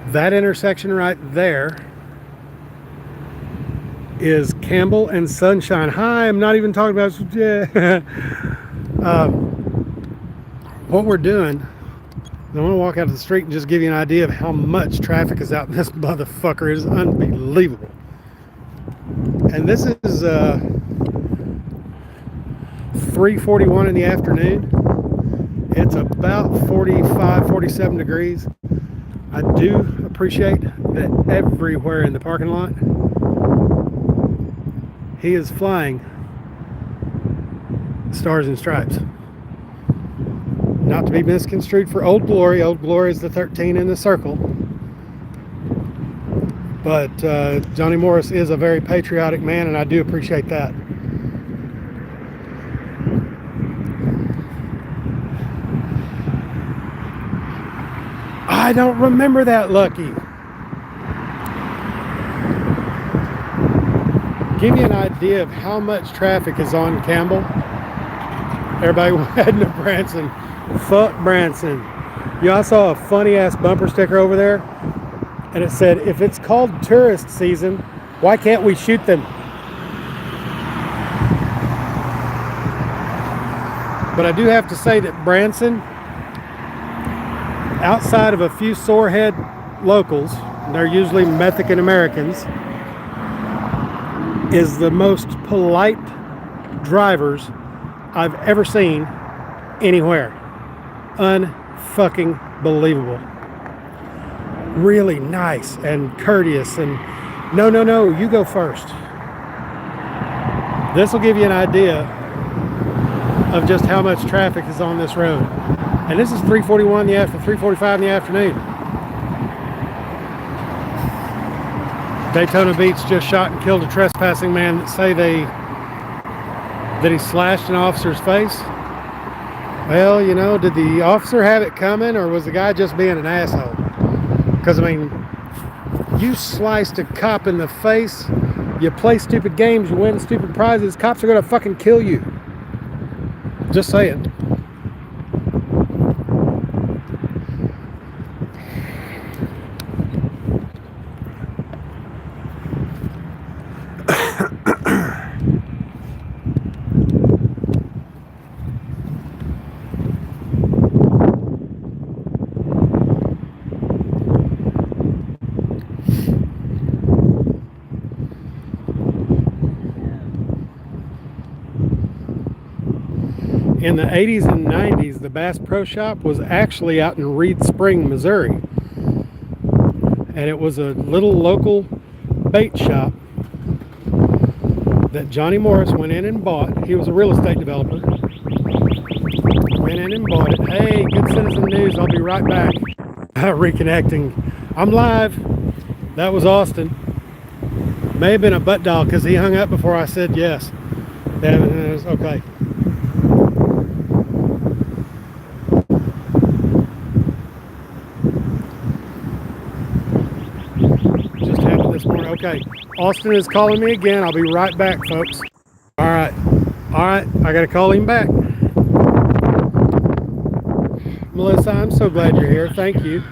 That intersection right there is Campbell and Sunshine. Hi, I'm not even talking about what we're doing. I'm going to walk out to the street and just give you an idea of how much traffic is out in this motherfucker. It is unbelievable. And this is 3:41 in the afternoon. It's about 45, 47 degrees. I do appreciate that everywhere in the parking lot, he is flying Stars and Stripes. Not to be misconstrued for Old Glory. Old Glory is the 13 in the circle. But Johnny Morris is a very patriotic man, and I do appreciate that. I don't remember that, Lucky. Give you an idea of how much traffic is on Campbell. Everybody heading to Branson. Fuck Branson. You know, I saw a funny ass bumper sticker over there, and it said, if it's called tourist season, why can't we shoot them? But I do have to say that Branson, outside of a few sorehead locals, they're usually Mexican Americans, is the most polite drivers I've ever seen anywhere. Unfucking believable. Really nice and courteous, and no, you go first. This will give you an idea of just how much traffic is on this road. And this is 3:41 in the afternoon, 3:45 in the afternoon. Daytona Beach just shot and killed a trespassing man that say that he slashed an officer's face. Well, you know, did the officer have it coming, or was the guy just being an asshole? Because, I mean, you sliced a cop in the face, you play stupid games, you win stupid prizes, cops are going to fucking kill you. Just saying. In the 80s and 90s, the Bass Pro Shop was actually out in Reed Spring, Missouri. And it was a little local bait shop that Johnny Morris went in and bought. He was a real estate developer. Went in and bought it. Hey, Good Citizen News, I'll be right back. Reconnecting. I'm live. That was Austin. May have been a butt dial because he hung up before I said yes. Okay. Okay, Austin is calling me again. I'll be right back, folks. All right, I gotta call him back. Melissa, I'm so glad you're here. Thank you.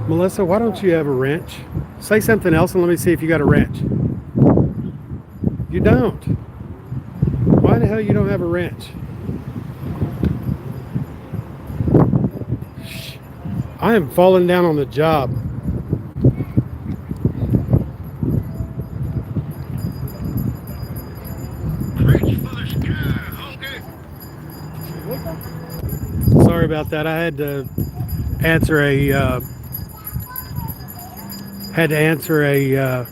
Melissa, why don't you have a wrench? Say something else and let me see if you got a wrench. You don't. Why the hell you don't have a wrench? Shh. I am falling down on the job. Reach for the sky, honky. Sorry about that. I had to answer a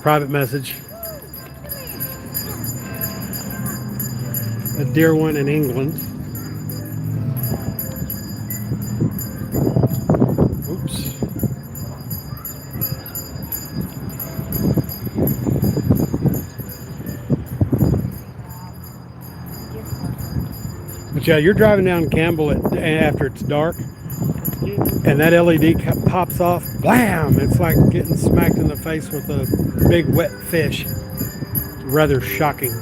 private message. A dear one in England. Oops. But yeah, you're driving down Campbell after it's dark, and that LED pops off. Blam! It's like getting smacked in the face with a big wet fish. It's rather shocking.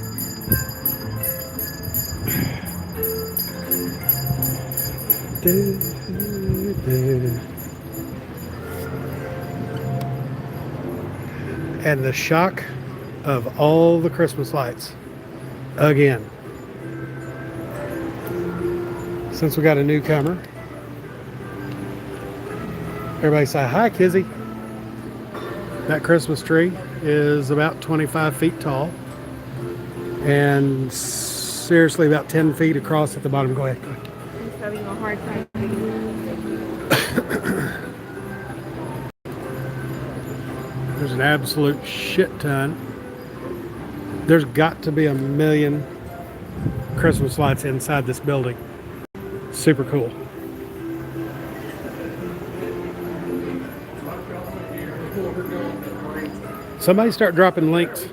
And the shock of all the Christmas lights again. Since we got a newcomer, everybody say hi, Kizzy. That Christmas tree is about 25 feet tall and seriously about 10 feet across at the bottom. Go ahead. He's having a hard time. There's an absolute shit ton. There's got to be 1 million Christmas lights inside this building. Super cool. Somebody start dropping links.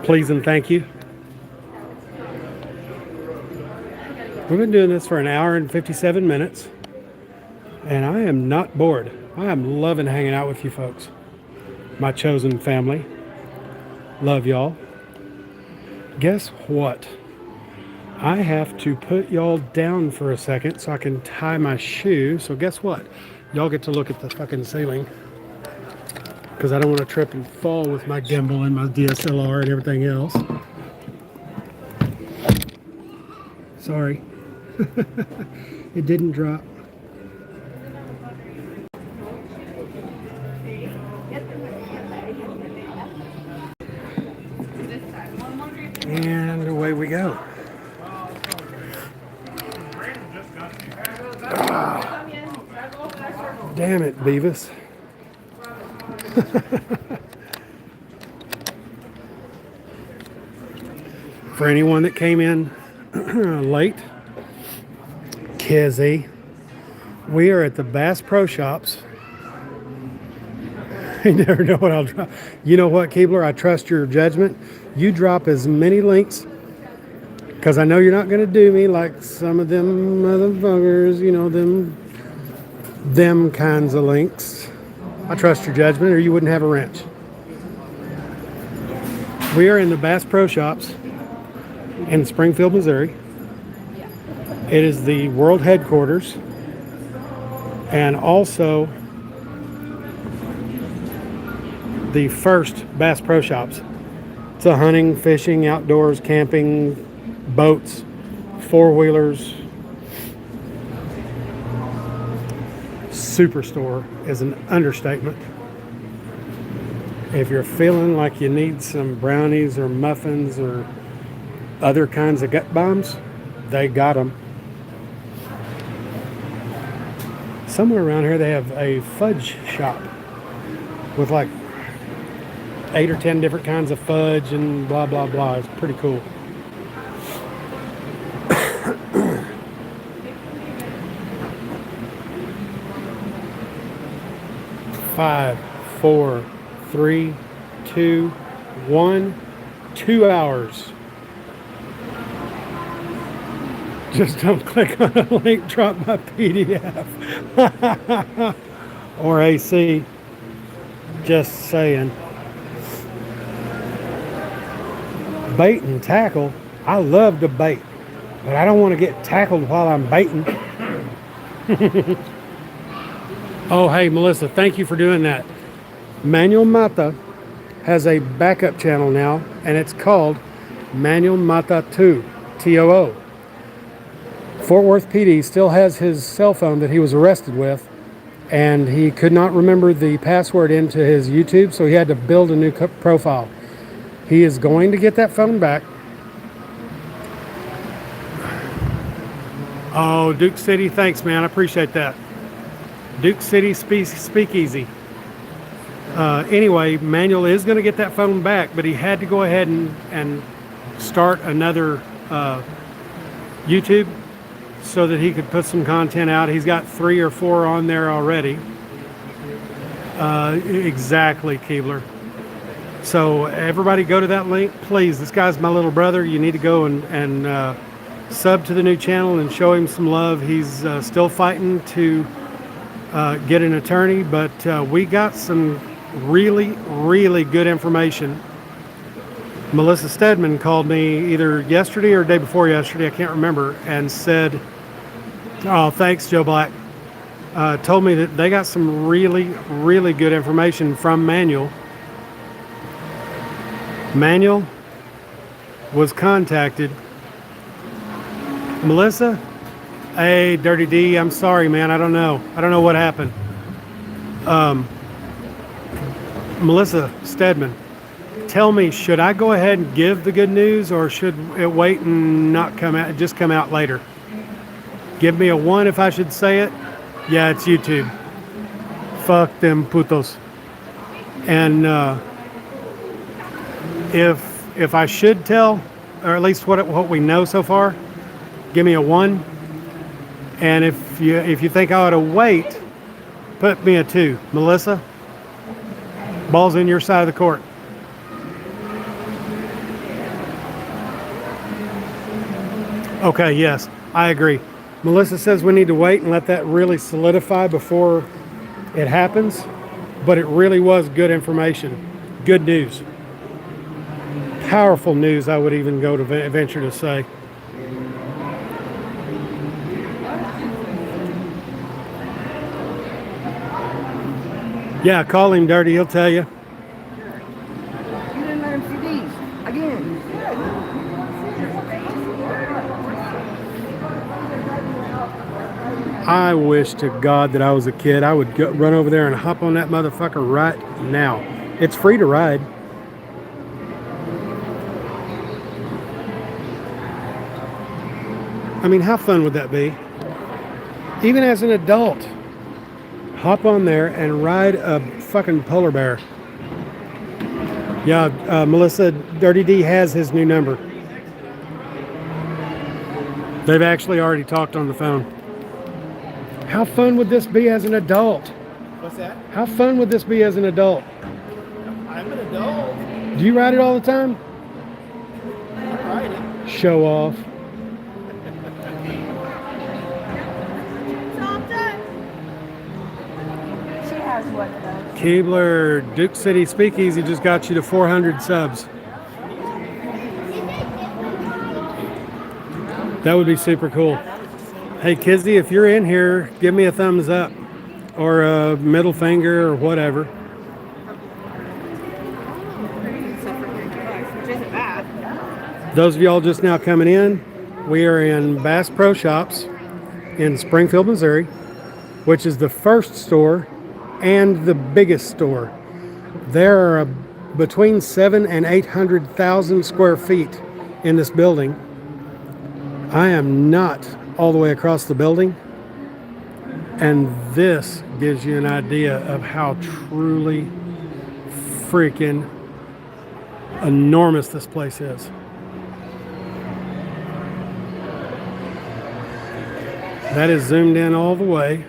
Please and thank you. We've been doing this for an hour and 57 minutes, and I am not bored. I am loving hanging out with you folks. My chosen family. Love y'all. Guess what? I have to put y'all down for a second so I can tie my shoe. So guess what? Y'all get to look at the fucking ceiling, because I don't want to trip and fall with my gimbal and my DSLR and everything else. Sorry. It didn't drop. And away we go. Ah, damn it, Beavis. For anyone that came in late, Kizzy, we are at the Bass Pro Shops. You never know what I'll drop. You know what, Keebler? I trust your judgment. You drop as many links, because I know you're not going to do me like some of them motherfuckers, you know, them kinds of links. I trust your judgment, or you wouldn't have a wrench. We are in the Bass Pro Shops in Springfield, Missouri. It is the world headquarters, and also the first Bass Pro Shops. It's a hunting, fishing, outdoors, camping, boats, four-wheelers. Superstore is an understatement. If you're feeling like you need some brownies or muffins or other kinds of gut bombs, they got them. Somewhere around here they have a fudge shop with like 8 or 10 different kinds of fudge and blah blah blah. It's pretty cool. Five, 4, 3, 2, 1. 2 hours. Just don't click on a link, drop my PDF. Or AC. Just saying. Bait and tackle. I love to bait, but I don't want to get tackled while I'm baiting. Oh, hey, Melissa, thank you for doing that. Manuel Mata has a backup channel now, and it's called Manuel Mata 2, TOO. Fort Worth PD still has his cell phone that he was arrested with, and he could not remember the password into his YouTube, so he had to build a new profile. He is going to get that phone back. Oh, Duke City, thanks, man. I appreciate that. Duke City Speakeasy. Anyway, Manuel is going to get that phone back, but he had to go ahead and start another YouTube so that he could put some content out. He's got 3 or 4 on there already. Exactly, Keebler. So everybody go to that link, please. This guy's my little brother. You need to go and sub to the new channel and show him some love. He's still fighting to get an attorney, but we got some really, really good information. Melissa Stedman called me either yesterday or day before yesterday, I can't remember, and said, oh, thanks, Joe Black. Told me that they got some really, really good information from Manuel. Manuel was contacted. Melissa? Hey, Dirty D, I'm sorry, man. I don't know what happened. Melissa Stedman, tell me, should I go ahead and give the good news, or should it wait and not come out, just come out later? Give me a 1 if I should say it. Yeah, it's YouTube. Fuck them putos. And if I should tell, or at least what we know so far, give me a 1. And if you think I ought to wait, put me a 2. Melissa, ball's in your side of the court. Okay, yes, I agree. Melissa says we need to wait and let that really solidify before it happens, but it really was good information. Good news. Powerful news, I would even go to venture to say. Yeah, call him, Dirty, he'll tell you. You didn't let him see these again. I wish to God that I was a kid. I would run over there and hop on that motherfucker right now. It's free to ride. I mean, how fun would that be? Even as an adult, hop on there and ride a fucking polar bear. Yeah, Melissa, Dirty D has his new number. They've actually already talked on the phone. How fun would this be as an adult? What's that? How fun would this be as an adult? I'm an adult. Do you ride it all the time? I ride it. Show off. She has what though? Keebler, Duke City Speakeasy just got you to 400 subs. That would be super cool. Hey, Kizzy, if you're in here, give me a thumbs up or a middle finger or whatever. Which isn't bad. Those of y'all just now coming in, we are in Bass Pro Shops in Springfield, Missouri, which is the first store and the biggest store. There are between 700,000 and 800,000 square feet in this building. I am not all the way across the building, and this gives you an idea of how truly freaking enormous this place is. That is zoomed in all the way,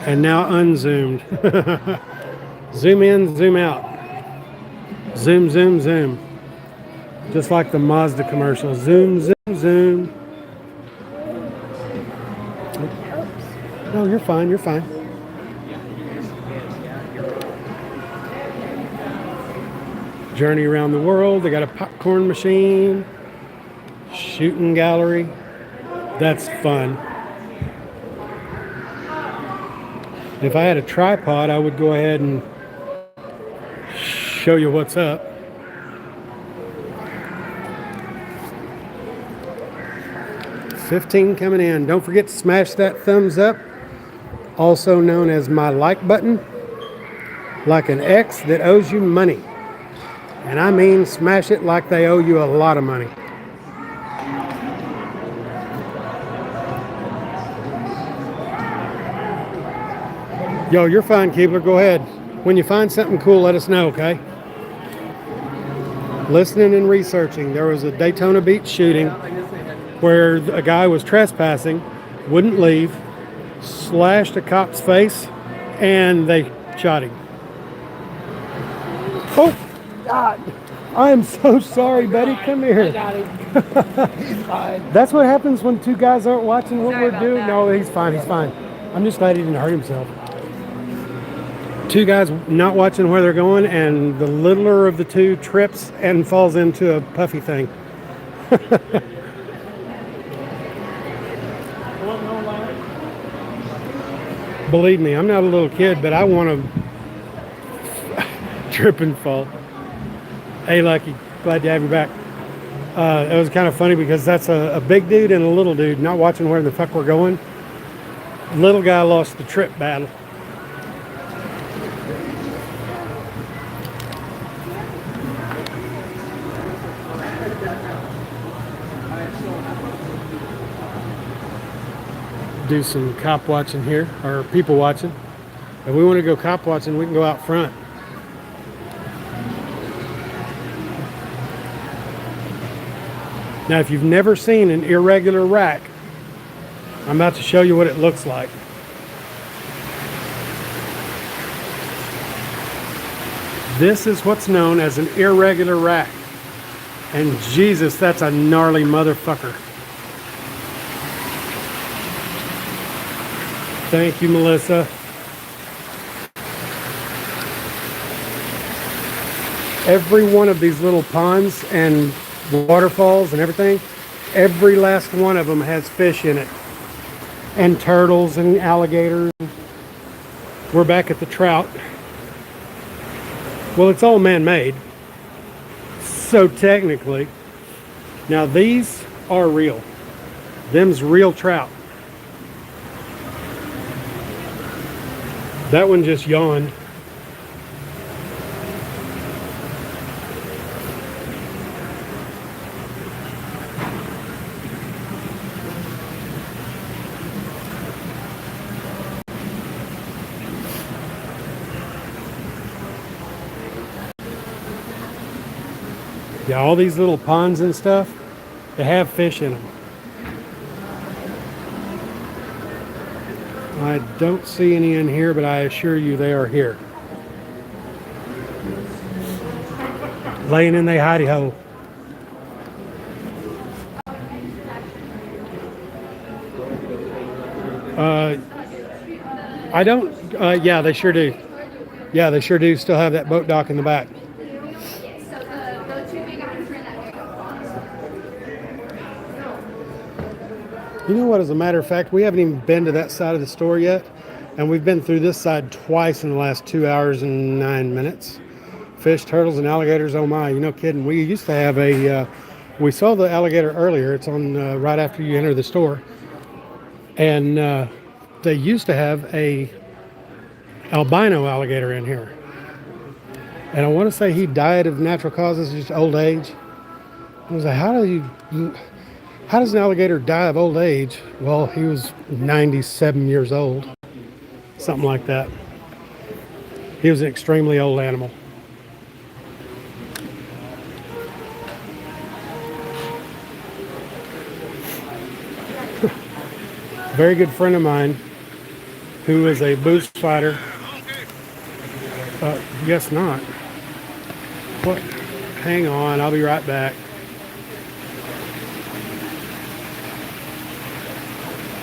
and now unzoomed. Zoom in, zoom out. Zoom, zoom, zoom. Just like the Mazda commercial. Zoom, zoom, zoom. No, you're fine, you're fine. Journey around the world. They got a popcorn machine. Shooting gallery. That's fun. If I had a tripod, I would go ahead and show you what's up. $15 coming in. Don't forget to smash that thumbs up, also known as my like button, like an ex that owes you money. And I mean smash it like they owe you a lot of money. Yo, you're fine, Keebler. Go ahead. When you find something cool, let us know, okay? Listening and researching. There was a Daytona Beach shooting where a guy was trespassing, wouldn't leave, slashed a cop's face, and they shot him. Oh, God. I am so sorry, buddy. Come here. That's what happens when two guys aren't watching what we're doing. No, he's fine. He's fine. I'm just glad he didn't hurt himself. Two guys not watching where they're going, and the littler of the two trips and falls into a puffy thing. Believe me, I'm not a little kid, but I want to trip and fall. Hey, Lucky, glad to have you back. It was kind of funny because that's a big dude and a little dude not watching where the fuck we're going. Little guy lost the trip battle. Do some cop watching here, or people watching. If we want to go cop watching, we can go out front. Now, if you've never seen an irregular rack, I'm about to show you what it looks like. This is what's known as an irregular rack. And Jesus, that's a gnarly motherfucker. Thank you, Melissa. Every one of these little ponds and waterfalls and everything, every last one of them has fish in it. And turtles and alligators. We're back at the trout. Well, it's all man-made. So technically, now these are real. Them's real trout. That one just yawned. Yeah, all these little ponds and stuff, they have fish in them. I don't see any in here, but I assure you they are here. Laying in they hidey hole. I don't, yeah, they sure do. Yeah, they sure do still have that boat dock in the back. You know what, as a matter of fact, we haven't even been to that side of the store yet. And we've been through this side twice in the last 2 hours and 9 minutes. Fish, turtles, and alligators, oh my, you know kidding. We used to have a, we saw the alligator earlier. It's on right after you enter the store. And they used to have a albino alligator in here. And I want to say he died of natural causes, just old age. I was like, how does an alligator die of old age? Well, he was 97 years old. Something like that. He was an extremely old animal. Very good friend of mine who is a boost fighter. Guess not. What? Hang on, I'll be right back.